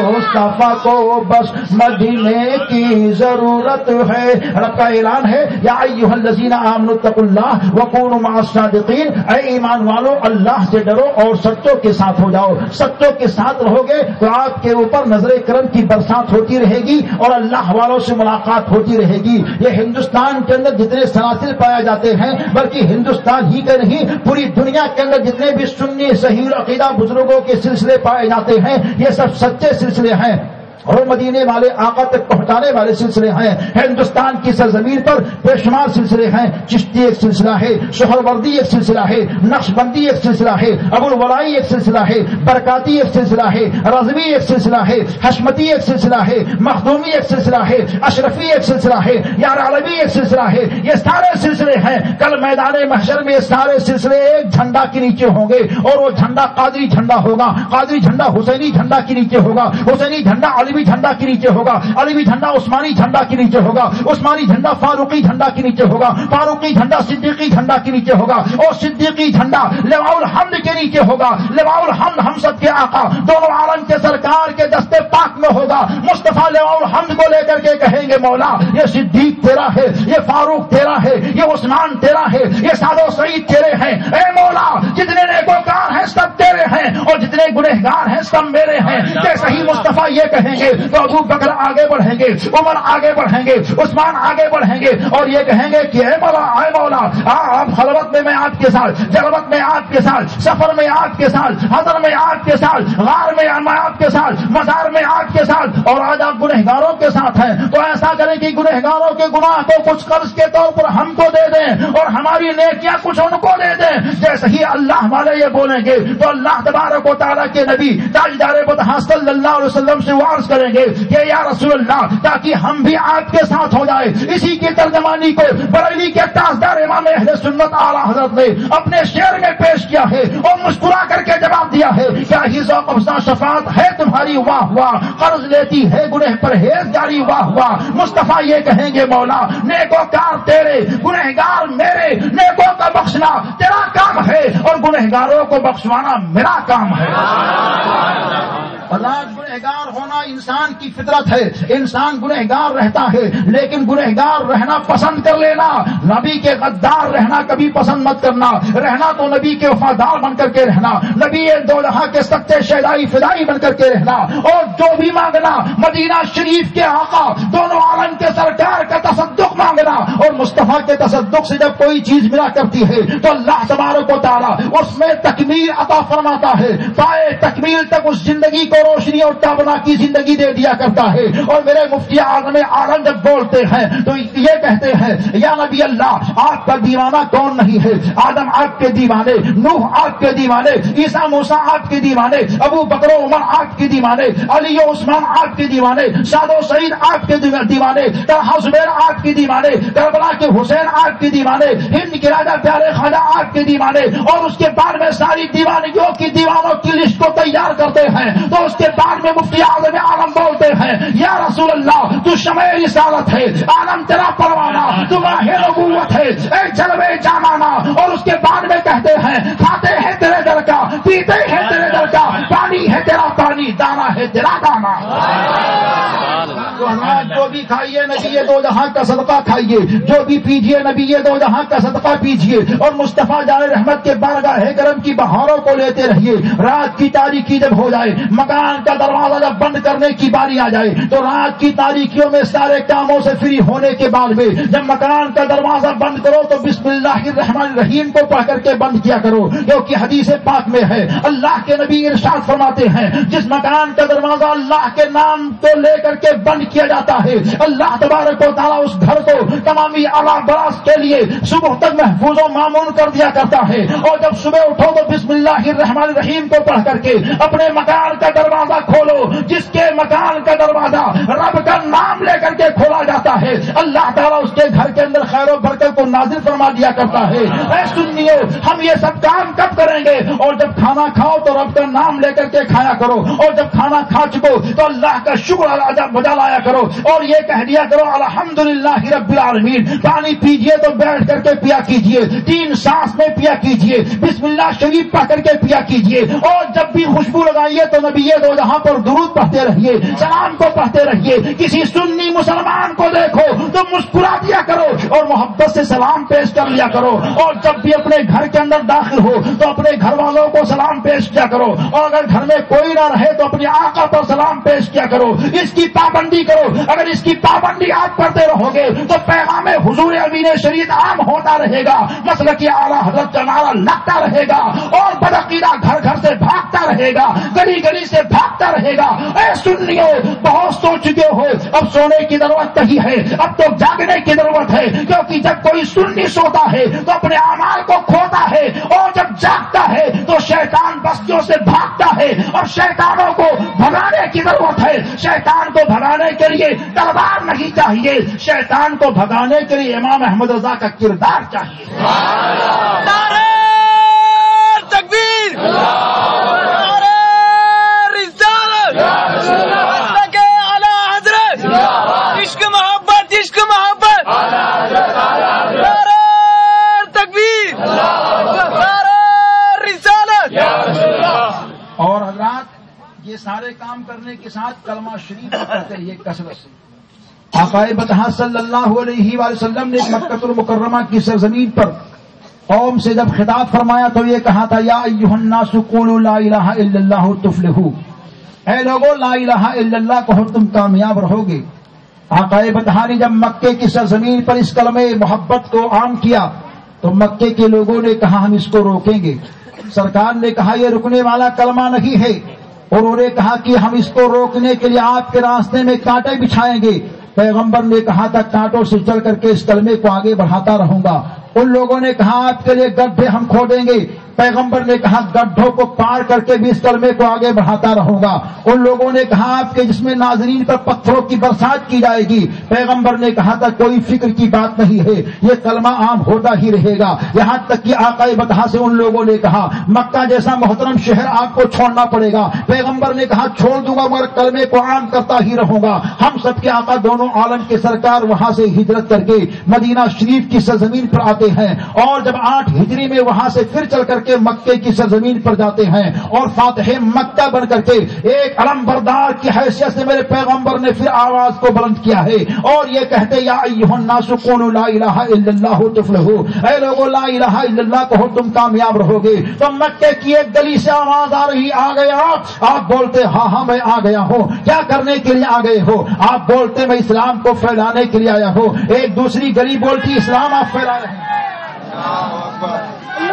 مصطفیٰ کو بس مدینے کی ضرورت ہے۔ رب کا اعلان ہے یا ایھا الذین آمنوا اتقوا اللہ وکونوا مع الصادقین، اے ایمان والو اللہ سے ڈرو اور سچوں کے ساتھ ہو جاؤ، سچوں کے ساتھ رہو گے تو آپ کے اوپر نظر کرم کی برسات ہوتی رہے گی اور اللہ والوں سے ملاقات ہوتی رہے گی۔ یہ ہندوستان کے اندر جتنے سلاسل پائے جاتے ہیں، بلکہ ہندوستان ہی کے نہیں پوری دنیا کے اندر جتنے بھی سنی صحیح العقیدہ بزرگوں کے سلسلے پائے جاتے ہیں، یہ سب سچے سلسلے ہیں اور مدینے والے آقا تک پہنچانے والے سلسلے ہیں۔ ہندوستان کی سرزمین پر بے شمار سلسلے ہیں، چشتی ایک سلسلہ ہے، سہروردی ایک سلسلہ ہے، نقشبندی ایک سلسلہ ہے، ابوالولائی ایک سلسلہ ہے، برکاتی ایک سلسلہ ہے، رضوی ایک سلسلہ ہے، حشمتی ایک سلسلہ ہے، مخدومی ایک سلسلہ ہے، اشرفی ایک سلسلہ ہے، یار علوی ایک سلسلہ ہے۔ یہ سارے سلسلے ہیں، کل میدان محشر میں یہ سارے سلسلے ایک جھنڈا کے نیچے ہوں گے، اور وہ جھنڈا قادری جھنڈا ہوگا، قادری جھنڈا حسینی جھنڈا کے نیچے ہوگا، حسینی جھنڈا علی جھنڈا کے نیچے ہوگا، علی جھنڈا عثمانی جھنڈا کے نیچے ہوگا، عثمانی جھنڈا فاروقی جھنڈا کے نیچے ہوگا، فاروقی جھنڈا صدیقی جھنڈا کے نیچے ہوگا، اور صدیقی جھنڈا لواء الحمد کے نیچے ہوگا۔ لواء الحمد ہم سب کے آقا دونوں عالم کے سرکار کے دستے پاک میں ہوگا۔ مصطفیٰ لواء الحمد کو لے کر کے کہیں گے مولا یہ صدیق تیرا ہے، یہ فاروق تیرا ہے، یہ عثمان تیرا ہے، یہ سعد و سعید تیرے ہیں۔ اے مولا جتنے نیکوکار ہیں سب تیرے ہیں، اور جتنے گنہگار ہیں سب میرے ہیں۔ جیسے ہی مصطفیٰ یہ کہیں گے تو ابو بکر آگے بڑھیں گے، عمر آگے بڑھیں گے، عثمان آگے بڑھیں گے، اور یہ کہیں گے کہ اے مولا آپ خلوت میں آپ کے ساتھ، جلوت میں آپ کے ساتھ، سفر میں آپ کے ساتھ، حضر میں آپ کے ساتھ، غار میں آپ کے ساتھ، مزار میں آپ کے کے ساتھ اور آج آپ گنہگاروں کے ساتھ ہیں، تو ایسا کریں کہ گنہگاروں کے گناہ کو کچھ قرض کے طور پر ہم کو دے دیں اور ہماری نیکیاں کچھ ان کو دے دیں۔ جیسے ہی اللہ والے یہ بولیں گے تو اللہ تبارک و تعالیٰ کے نبی تاجدار بطحا صلی اللہ علیہ وسلم سے عرض کریں گے کہ یا رسول اللہ، تاکہ ہم بھی آپ کے ساتھ ہو جائے۔ اسی کی ترجمانی کو بریلی کے تاجدار امام اہل سنت اعلیٰ حضرت نے اپنے شعر میں پیش کیا ہے اور مسکرا کر کے جواب دیا ہے، کیا ہی ذوق افزا شفاعت ہے تمہاری واہ واہ، قرض لیتی ہے گنہ پرہیزگاری واہ واہ۔ مصطفیٰ یہ کہیں گے مولا نیکوکار تیرے گنہگار میرے، نیکوں کا بخشنا تیرا کام ہے اور گنہگاروں کو بخشوانا میرا کام ہے۔ اللہ، گنہگار ہونا انسان کی فطرت ہے، انسان گنہگار رہتا ہے، لیکن گنہگار رہنا پسند کر لینا، نبی کے غدار رہنا کبھی پسند مت کرنا، رہنا تو نبی کے وفادار بن کر کے رہنا، نبی دو جہاں کے سچے شہدائی فدائی بن کر کے رہنا، اور جو بھی مانگنا مدینہ شریف کے آقا دونوں عالم کے سرکار کا تصدق مانگنا، اور مصطفیٰ کے تصدق سے جب کوئی چیز ملا کرتی ہے تو اللہ تبارک و تعالیٰ اس میں تکمیل عطا فرماتا ہے، پائے تکمیل تک اس زندگی کو روشنی اور تابنا کی زندگی دے دیا کرتا ہے۔ اور میرے مفتی اعظم عالم جب بولتے ہیں تو یہ کہتے ہیں یا نبی اللہ، آپ کا دیوانہ کون نہیں ہے؟ آدم آپ کے دیوانے، نوح آپ کے دیوانے، عیسیٰ موسیٰ آپ کے دیوانے، ابو بکر و عمر آپ کے دیوانے، علی و عثمان آپ کے دیوانے، سعد و سعید آپ کے دیوانے، طلحہ زبیر آپ کے دیوانے، کربلا کے حسین آپ کے دیوانے، ہند کے راجا پیارے خواجہ آپ کے دیوانے، اور اس کے بعد میں ساری دیوانگیوں کی دیوانوں کی لسٹ کو تیار کرتے ہیں تو اس کے بعد میں مفتی اعظم عالم بولتے ہیں یا رسول اللہ، تو شمع رسالت ہے، عالم تیرا پروانہ، تو راہ نبوت ہے، اے جلوے جانانا، اور اس کے بعد میں کہتے ہیں کھاتے ہیں تیرے در کا، پیتے ہیں تیرے در کا، پانی ہے تیرا پانی، دانا ہے تیرا دانا۔ تو جو بھی کھائیے نبی دو جہاں کا صدقہ کھائیے، جو بھی پیجیے نبی دو جہاں کا صدقہ پیجیے، اور مصطفیٰ جان رحمت کے بارگاہ کرم کی بہاروں کو لیتے رہیے۔ رات کی تاریکی جب ہو جائے، مکان کا دروازہ جب بند کرنے کی باری آ جائے، تو رات کی تاریکیوں میں سارے کاموں سے فری ہونے کے بعد میں جب مکان کا دروازہ بند کرو تو بسم اللہ الرحمن الرحیم کو پڑھ کر کے بند کیا کرو، کیونکہ حدیث پاک میں ہے اللہ کے نبی ارشاد فرماتے ہیں جس مکان کا دروازہ اللہ کے نام کو لے کر کے بند کیا جاتا ہے، اللہ تبارک و تعالیٰ اس گھر کو تمامی اعلیٰ براس کے لیے صبح تک محفوظ و مامون کر دیا کرتا ہے۔ اور جب صبح اٹھو تو بسم اللہ الرحمن الرحیم کو پڑھ کر کے اپنے مکان کا دروازہ کھولو، جس کے مکان کا دروازہ رب کا نام لے کر کے کھولا جاتا ہے، اللہ تعالیٰ اس کے گھر کے اندر خیر و برکت کو نازل فرما دیا کرتا ہے۔ اے سنیو، ہم یہ سب کام کب کریں گے؟ اور جب کھانا کھاؤ تو رب کا نام لے کر کے کھایا کرو، اور جب کھانا کھا چکو تو اللہ کا شکر بجا لایا کرو، اور یہ کہہ دیا کرو الحمدللہ رب العالمین۔ پانی پیجیے تو بیٹھ کر کے پیا کیجیے، 3 سانس میں پیا کیجیے، بسم اللہ شریف پڑھ کر کے پیا کیجیے، اور جب بھی خوشبو لگائیے تو نبی دو جہاں پر درود پڑھتے رہیے، سلام کو پڑھتے رہیے۔ کسی سنی مسلمان کو دیکھو تو مسکرا دیا کرو اور محبت سے سلام پیش کر لیا کرو، اور جب بھی اپنے گھر کے اندر داخل ہو تو اپنے گھر والوں کو سلام پیش کیا کرو، اور اگر گھر میں کوئی نہ رہے تو اپنے آقا پر سلام پیش کیا کرو۔ اس کی پابندی کرو، اگر اس کی پابندی آپ کرتے رہو گے تو پیغام حضور امین شریعت عام ہوتا رہے گا، مسلک اعلیٰ حضرت کا نعرہ لگتا رہے گا، اور بدعقیدہ گھر گھر سے بھاگتا رہے گا، گلی گلی سے بھاگتا رہے گا۔ اے سنیو، بہت سو چکے ہو، اب سونے کی ضرورت نہیں ہے، اب تو جاگنے کی ضرورت ہے، کیونکہ جب کوئی سنی سوتا ہے تو اپنے اعمال کو کھوتا ہے، اور جب جاگتا ہے تو شیطان بستیوں سے بھاگتا ہے، اور شیطانوں کو بھگانے کی ضرورت ہے۔ شیطان کو بھگانے کے لیے تلوار نہیں چاہیے، شیطان کو بھگانے کے لیے امام احمد رضا کا کردار چاہیے۔ نعرہ تکبیر، نعرہ رسالت، مسلک اعلیٰ حضرت، عشق محبت، عشق محبت، نعرہ تکبیر، نعرہ رسالت۔ اور حضرات، یہ سارے کام کرنے کے ساتھ کلمہ شریف پڑھتے رہیے کثرت سے۔ آقا بطحا صلی اللہ علیہ وآلہ وسلم نے مکہ المکرمہ کی سرزمین پر قوم سے جب خطاب فرمایا تو یہ کہا تھا یا ایھا الناس قولوا لا الہ الا اللہ تفلحوا، اے لوگوں لا الہ الا اللہ کہو تم کامیاب رہو گے۔ آقا بطحا نے جب مکے کی سرزمین پر اس کلمہ محبت کو عام کیا تو مکے کے لوگوں نے کہا ہم اس کو روکیں گے۔ سرکار نے کہا یہ رکنے والا کلمہ نہیں ہے، انہوں نے کہا کہ ہم اس کو روکنے کے لیے آپ کے راستے میں کانٹے بچھائیں گے. پیغمبر نے کہا تھا کانٹوں سے چل کر کے اس کلمے کو آگے بڑھاتا رہوں گا. ان لوگوں نے کہا آپ کے لیے گڈھے ہم کھودیں گے. پیغمبر نے کہا گڈھوں کو پار کر کے بھی اس کلمے کو آگے بڑھاتا رہوں گا. ان لوگوں نے کہا آپ کے جس میں ناظرین پر پتھروں کی برسات کی جائے گی. پیغمبر نے کہا تھا کوئی فکر کی بات نہیں ہے, یہ کلمہ عام ہوتا ہی رہے گا. یہاں تک کہ آقا بطحا سے ان لوگوں نے کہا مکہ جیسا محترم شہر آپ کو چھوڑنا پڑے گا. پیغمبر نے کہا چھوڑ دوں گا مگر کلمے کو عام کرتا ہی رہوں گا. ہم سب کے آقا دونوں عالم کے سرکار وہاں سے ہجرت کر کے مدینہ شریف کی سرزمین پر آتے ہیں, اور جب 8 ہجری میں وہاں سے پھر چل کر کے مکے کی سرزمین پر جاتے ہیں اور فاتح مکہ بن کر کے ایک علم بردار کی حیثیت سے میرے پیغمبر نے پھر آواز کو بلند کیا ہے اور یہ کہتے یا ایھا الناس قولوا لا الہ الا اللہ تفلحوا, اے لوگوں لا الہ الا اللہ کہو تم کامیاب رہو گے. تو مکے کی ایک گلی سے آواز آ رہی آ گیا. آپ بولتے ہاں میں آ گیا ہوں. کیا کرنے کے لیے آ گئے ہو؟ آپ بولتے میں اسلام کو پھیلانے کے لیے آیا ہوں. ایک دوسری گلی بولتی اسلام آپ پھیلا رہے ہیں.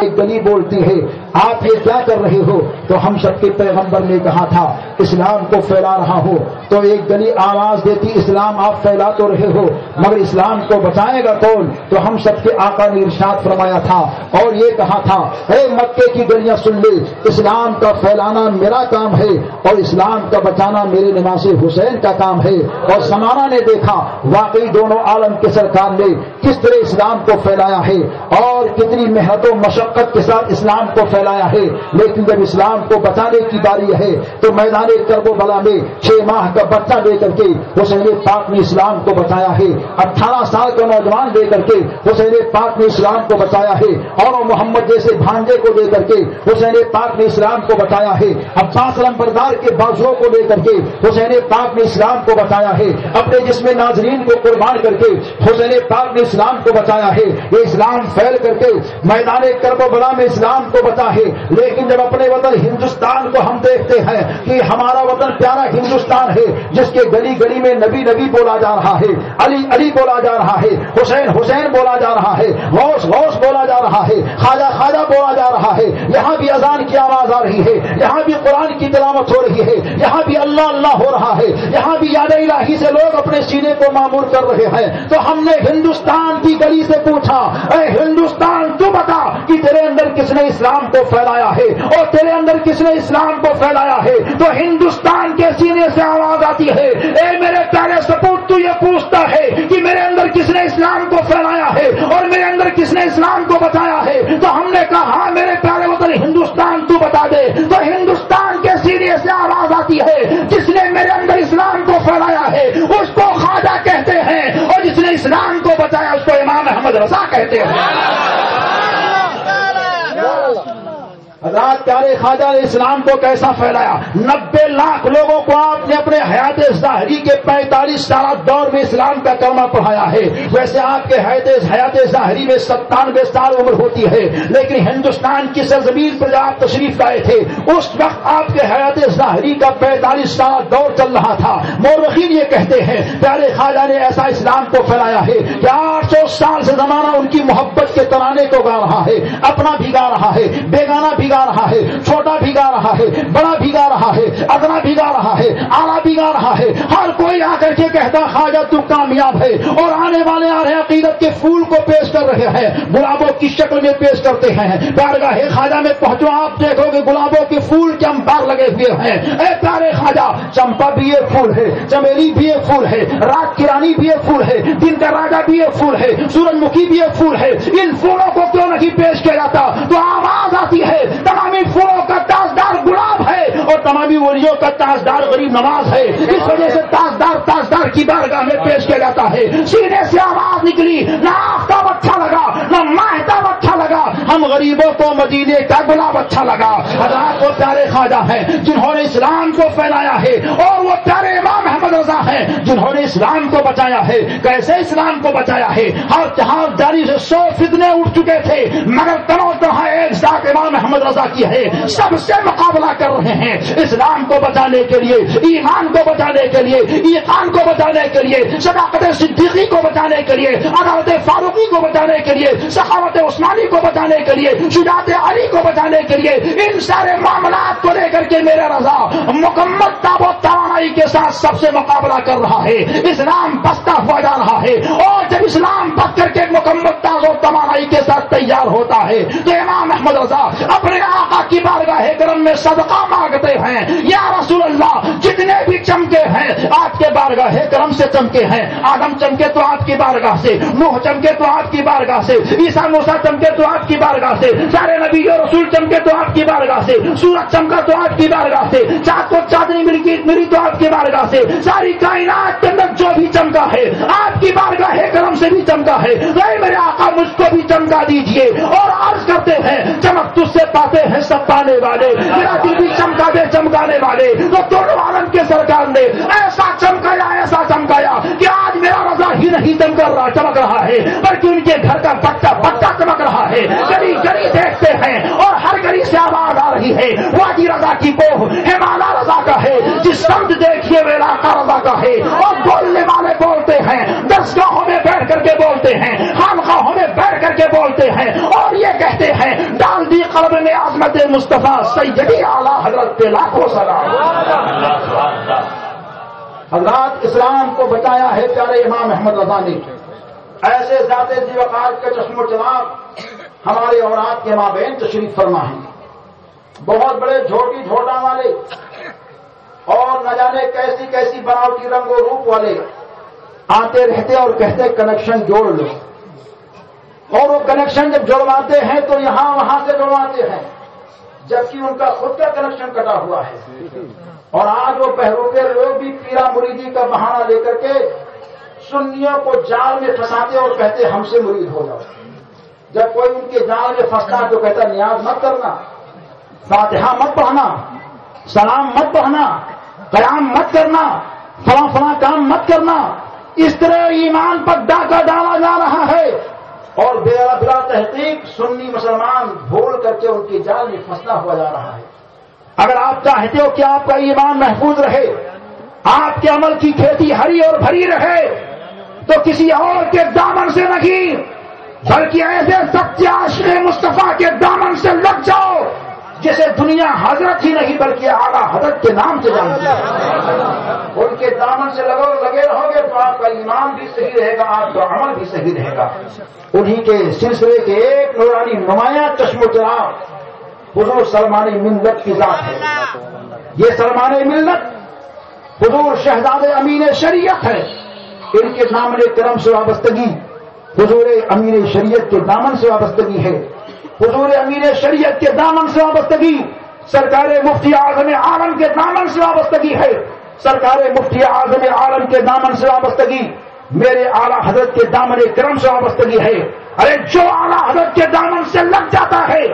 ایک گلی بولتی ہے آپ یہ کیا کر رہے ہو؟ تو ہم سب کے پیغمبر نے کہا تھا اسلام کو پھیلا رہا ہو. تو ایک گلی آواز دیتی اسلام آپ پھیلا تو رہے ہو مگر اسلام کو بچائے گا کون؟ تو ہم سب کے آقا نے ارشاد فرمایا تھا اور یہ کہا تھا اے مکے کی گلیاں سن لے, اسلام کا پھیلانا میرا کام ہے اور اسلام کا بچانا میرے نماز حسین کا کام ہے. اور زمانہ نے دیکھا واقعی دونوں عالم کے سرکار نے کس طرح اسلام کو پھیلایا ہے اور کتنی محنت و مشقت کے ساتھ اسلام کو پھیلایا ہے. لیکن جب اسلام کو بچانے کی باری ہے تو میدان کربلا میں 6 ماہ کا بچہ لے کر کے حسین پاک نے اسلام کو بچایا ہے. 18 سال کا نوجوان لے کر کے حسین پاک نے اسلام کو بچایا ہے. اور محمد جیسے بھانجے کو لے کر کے حسین پاک نے اسلام کو بچایا ہے. عباس علمبردار کے بازوؤں کو لے کر کے حسین پاک نے اسلام کو بچایا ہے. اپنے جسم ناظرین کو قربان کر کے حسین پاک نے اسلام کو بچایا ہے. یہ اسلام پھیل کر کے میدان کربلا میں اسلام کو بچا ہے. لیکن جب اپنے وطن ہندوستان کو ہم دیکھتے ہیں کہ ہمارا وطن پیارا ہندوستان ہے جس کے گلی گلی میں نبی نبی بولا جا رہا ہے, علی علی بولا جا رہا ہے, حسین حسین بولا جا رہا ہے, غوث غوث بولا جا رہا ہے, خواجہ خواجہ بولا جا رہا ہے. یہاں بھی اذان کی آواز آ رہی ہے, یہاں بھی قرآن کی تلاوت ہو رہی ہے, یہاں بھی اللہ اللہ ہو رہا ہے, یہاں بھی یاد الہی سے لوگ اپنے سینے کو معمور کر رہے ہیں. تو ہم نے ہندوستان کی گلی سے پوچھا اے ہندوستان تو بتا کہ تیرے اندر کس نے اسلام کو پھیلایا ہے اور تیرے اندر کس نے اسلام کو پھیلایا ہے. تو ہندوستان کے سینے سے آواز آتی ہے اے میرے پیارے سپوت تو یہ پوچھتا ہے کہ میرے اندر کس نے اسلام کو پھیلایا ہے اور میرے اندر کس نے اسلام کو بتایا ہے. تو ہم نے کہا ہاں میرے پیارے وطن ہندوستان تو بتا دے. تو ہندوستان کے سینے سے آواز آتی ہے جس نے میرے اندر اسلام کو پھیلایا ہے اس کو خواجہ کہتے ہیں اور جس نے اسلام کو بچایا اس کو امام احمد رضا کہتے ہیں. حضرات پیارے خواجہ نے اسلام کو کیسا پھیلایا. 90 لاکھ لوگوں کو آپ نے اپنے حیات ظاہری کے 45 سالہ دور میں اسلام کا کلمہ پڑھایا ہے. ویسے آپ کے حیات ظاہری میں 97 سال عمر ہوتی ہے, لیکن ہندوستان کی سرزمین پر جب آپ تشریف لائے تھے اس وقت آپ کے حیات ظاہری کا 45 سالہ دور چل رہا تھا. مورخین یہ کہتے ہیں پیارے خواجہ نے ایسا اسلام کو پھیلایا ہے کہ 800 سال سے زمانہ ان کی محبت کے ترانے کو گا رہا ہے. اپنا بھی گا رہا ہے, بیگانہ بھی گا رہا ہے, چھوٹا بھی گا رہا ہے, بڑا بھی گا رہا ہے, ادنا بھی گا رہا ہے, اعلیٰ بھی گا رہا ہے. ہر کوئی آ کر کے کہتا خواجہ تو کامیاب ہے. اور آنے والے آ رہے عقیدت کے پھول کو پیش کر رہے ہیں, گلابوں کی شکل میں پیش کرتے ہیں. بارگاہ خواجہ میں پہنچو آپ دیکھو گے گلابوں کے پھول کے انبار لگے ہوئے ہیں. اے پیارے خواجہ چمپا بھی یہ پھول ہے, چمیلی بھی یہ پھول ہے, رات کی رانی بھی یہ پھول ہے, دن کا راجا بھی یہ پھول ہے, سورج مکھی بھی یہ پھول ہے. ان پھولوں کو کیوں نہیں پیش کیا جاتا؟ تو آواز آتی ہے تمامی پھولوں کا تاجدار گلاب ہے اور تمامی ولیوں کا تاجدار غریب نواز ہے. اس وجہ سے تاجدار کی بارگاہ میں پیش کیا جاتا ہے. سینے سے آواز نکلی, نہ آفتاب اچھا لگا نہ ماہتاب اچھا لگا, ہم غریبوں کو مدینے کا گلاب اچھا لگا. حضرات وہ پیارے خواجہ ہیں جنہوں نے اسلام کو پھیلایا ہے اور وہ پیارے امام احمد رضا ہیں جنہوں نے اسلام کو بچایا ہے. کیسے اسلام کو بچایا ہے؟ ہر جہاں جاری سے 100 فتنے اٹھ چکے تھے مگر تنو تنہا ایک ذات امام احمد رضا کی ہے. سب سے مقابلہ کر رہے ہیں اسلام کو بچانے کے لیے, ایمان کو بچانے کے لیے, ایمان کو بچانے کے لیے, صداقت صدیقی کو بچانے کے لیے, عدالت فاروقی کو بچانے کے لیے, سخاوت عثمانی کو بچانے کے لیے, شجاعت علی کو بچانے کے لیے. ان سارے معاملات کو لے کر کے میرے رضا مکمل تاب و توانائی کے ساتھ سب سے مقابلہ کر رہا ہے. اسلام بستا ہوا جا رہا ہے اور جب اسلام بچ کر کے مکمل تاب و توانائی کے ساتھ تیار ہوتا ہے تو امام احمد رضا اپنے آقا کی بارگاہ کرم میں صدقہ مانگتے ہیں. یا رسول اللہ, جتنے بھی چمکے ہیں آپ کے بارگاہ کرم سے چمکے ہیں. آدم چمکے تو آپ کی بارگاہ سے, نوح چمکے تو آپ کی بارگاہ سے, عیسیٰ موسیٰ چمکے تو آپ کی بارگاہ سے, سارے نبی اور رسول چمکے تو آپ کی بارگاہ سے, سورج چمکا تو آپ کی بارگاہ سے, چاند کو چاندنی ملی تو آپ کی بارگاہ سے, ساری کائنات کے اندر جو بھی چمکا ہے آپ کی بارگاہ کرم سے بھی چمکا ہے. میرے آقا مجھ کو بھی چمکا دیجئے. اور عرض کرتے ہیں چمک تجھ سے پاتے ہیں سب پانے والے, میرا دل بھی چمکا دے چمکانے والے. تو دونوں عالم کے سرکار نے ایسا چمکایا کہ آج میرا رضا ہی نہیں چمک رہا ہے بلکہ ان کے گھر کا پکا چمک رہا ہے. گلی گلی دیکھتے ہیں اور ہر گلی سے آواز آ رہی ہے وادی رضا کی کوہ ہمالا رضا کا ہے, جس سمت دیکھیے وہ علاقہ رضا کا ہے. اور بولنے والے بولتے ہیں, درسگاہوں میں بیٹھ کر کے بولتے ہیں, خانقاہوں میں بیٹھ کر کے بولتے ہیں اور یہ کہتے ہیں ڈال دی قلب میں عظمت مصطفیٰ سیدی اعلیٰ حضرت پہ لاکھوں سلام. حضرات اسلام کو بچایا ہے پیارے امام احمد رضا نے. ایسے ذات ذی وقار کے چشم و چراغ ہمارے اولاد کے مابین تشریف فرما ہیں. بہت بڑے جھوٹی جھوٹا والے اور نہ جانے کیسی کیسی بناوٹی رنگ و روپ والے آتے رہتے اور کہتے کنیکشن جوڑ لو. اور وہ کنیکشن جب جڑواتے ہیں تو یہاں وہاں سے جڑواتے ہیں جبکہ ان کا خود کا کنیکشن کٹا ہوا ہے. اور آج وہ بہروپے لوگ بھی پیرا مریدی کا بہانہ لے کر کے سنیوں کو جال میں پھنساتے اور کہتے ہم سے مرید ہو جاؤ. جب کوئی ان کے جال میں پھنستا تو کہتا نیاز مت کرنا, فاتحہ مت پڑھنا, سلام مت پڑھنا, قیام مت کرنا, فلاں فلاں کام مت کرنا. اس طرح ایمان پر ڈاکہ ڈالا جا رہا ہے اور بلا تحقیق سنی مسلمان بھول کر کے ان کے جال میں پھنستا ہوا جا رہا ہے. اگر آپ چاہتے ہو کہ آپ کا ایمان محفوظ رہے, آپ کے عمل کی کھیتی ہری اور بھری رہے, تو کسی اور کے دامن سے نہیں بلکہ ایسے سچے عاشق مصطفیٰ کے دامن سے لگ جاؤ جسے دنیا حضرت ہی نہیں بلکہ اعلیٰ حضرت کے نام سے جانتی ہے. ان کے دامن سے لگے رہو گے تو آپ کا ایمان بھی صحیح رہے گا, آپ کا عمل بھی صحیح رہے گا. انہی کے سلسلے کے ایک نورانی نمایاں چشم و چراغ حضور سلمان ملت کی ذات ہے. یہ سلمان ملت حضور شہزاد امین شریعت ہے. ان کے دامن کرم سے وابستگی حضور امین شریعت کے دامن سے وابستگی ہے. حضور امین شریعت کے دامن سے وابستگی سرکار مفتی اعظم عالم کے دامن سے وابستگی ہے. سرکار مفتی اعظم عالم کے دامن سے وابستگی میرے اعلیٰ حضرت کے دامن کرم سے وابستگی ہے. ارے جو اعلیٰ حضرت کے دامن سے لگ جاتا ہے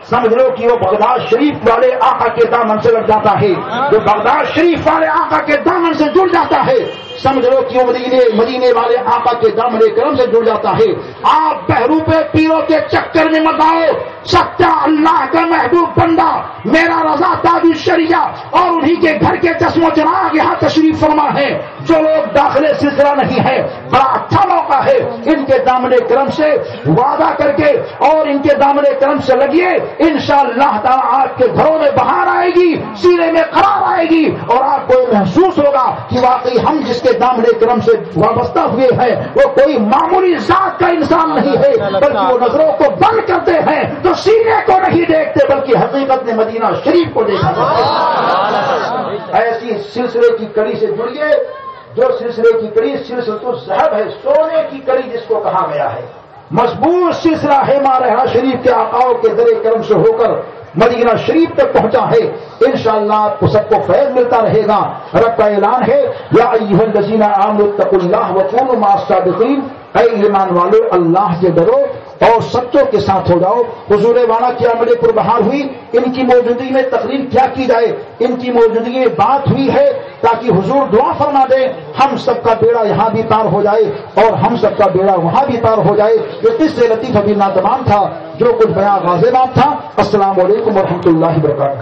سمجھ لو کہ وہ بغداد شریف والے آقا کے دامن سے لگ جاتا ہے. جو بغداد شریف والے آقا کے دامن سے جڑ جاتا ہے سمجھ لو کہ وہ مدینے والے آقا کے دامن کرم سے جڑ جاتا ہے. آپ بہروپے پیروں کے چکر میں مت آؤ. سچا اللہ کا محبوب بندہ میرا رضا تاج الشریعہ اور انہی کے گھر کے چشم و چراغ یہاں تشریف فرما ہے. جو لوگ داخلے سلسلہ نہیں ہے بڑا اچھا موقع ہے ان کے دامن کرم سے وعدہ کر کے اور ان کے دامن کرم سے لگیے. انشاءاللہ تعالی آپ کے گھروں میں بہار آئے گی, سینے میں قرار آئے گی اور آپ کو محسوس ہوگا کہ واقعی ہم جس کے دامن کرم سے وابستہ ہوئے ہیں وہ کوئی معمولی ذات کا انسان نہیں ہے بلکہ وہ نظروں کو بند کرتے ہیں تو سینے کو نہیں دیکھتے بلکہ حقیقت میں مدینہ شریف کو دیکھا جاتا ہے. ایسی سلسلے کی کڑی سے جڑیے جو سلسلے کی کڑی سلسلۃ الذہب ہے, سونے کی کڑی جس کو کہا گیا ہے. مضبوط سلسلہ ہے مارہا شریف کے آقاؤں کے در کرم سے ہو کر مدینہ شریف تک پہنچا ہے. انشاءاللہ آپ کو سب کو فیض ملتا رہے گا. رب کا اعلان ہے یا ایھا الذین آمنوا اتقوا اللہ وکونوا مع الصادقین. اے ایمان والو اللہ سے ڈرو اور سچوں کے ساتھ ہو جاؤ۔ حضور والا کی عمل پربہار ہوئی، ان کی موجودگی میں تقریر کیا کی جائے، ان کی موجودگی میں بات ہوئی ہے تاکہ حضور دعا فرما دیں ہم سب کا بیڑا یہاں بھی پار ہو جائے اور ہم سب کا بیڑا وہاں بھی پار ہو جائے۔ یہ قصے لطیف ابھی ناتمام تھا، جو کچھ بیان واضح بات تھا۔ السلام علیکم ورحمۃ اللہ وبرکاتہ۔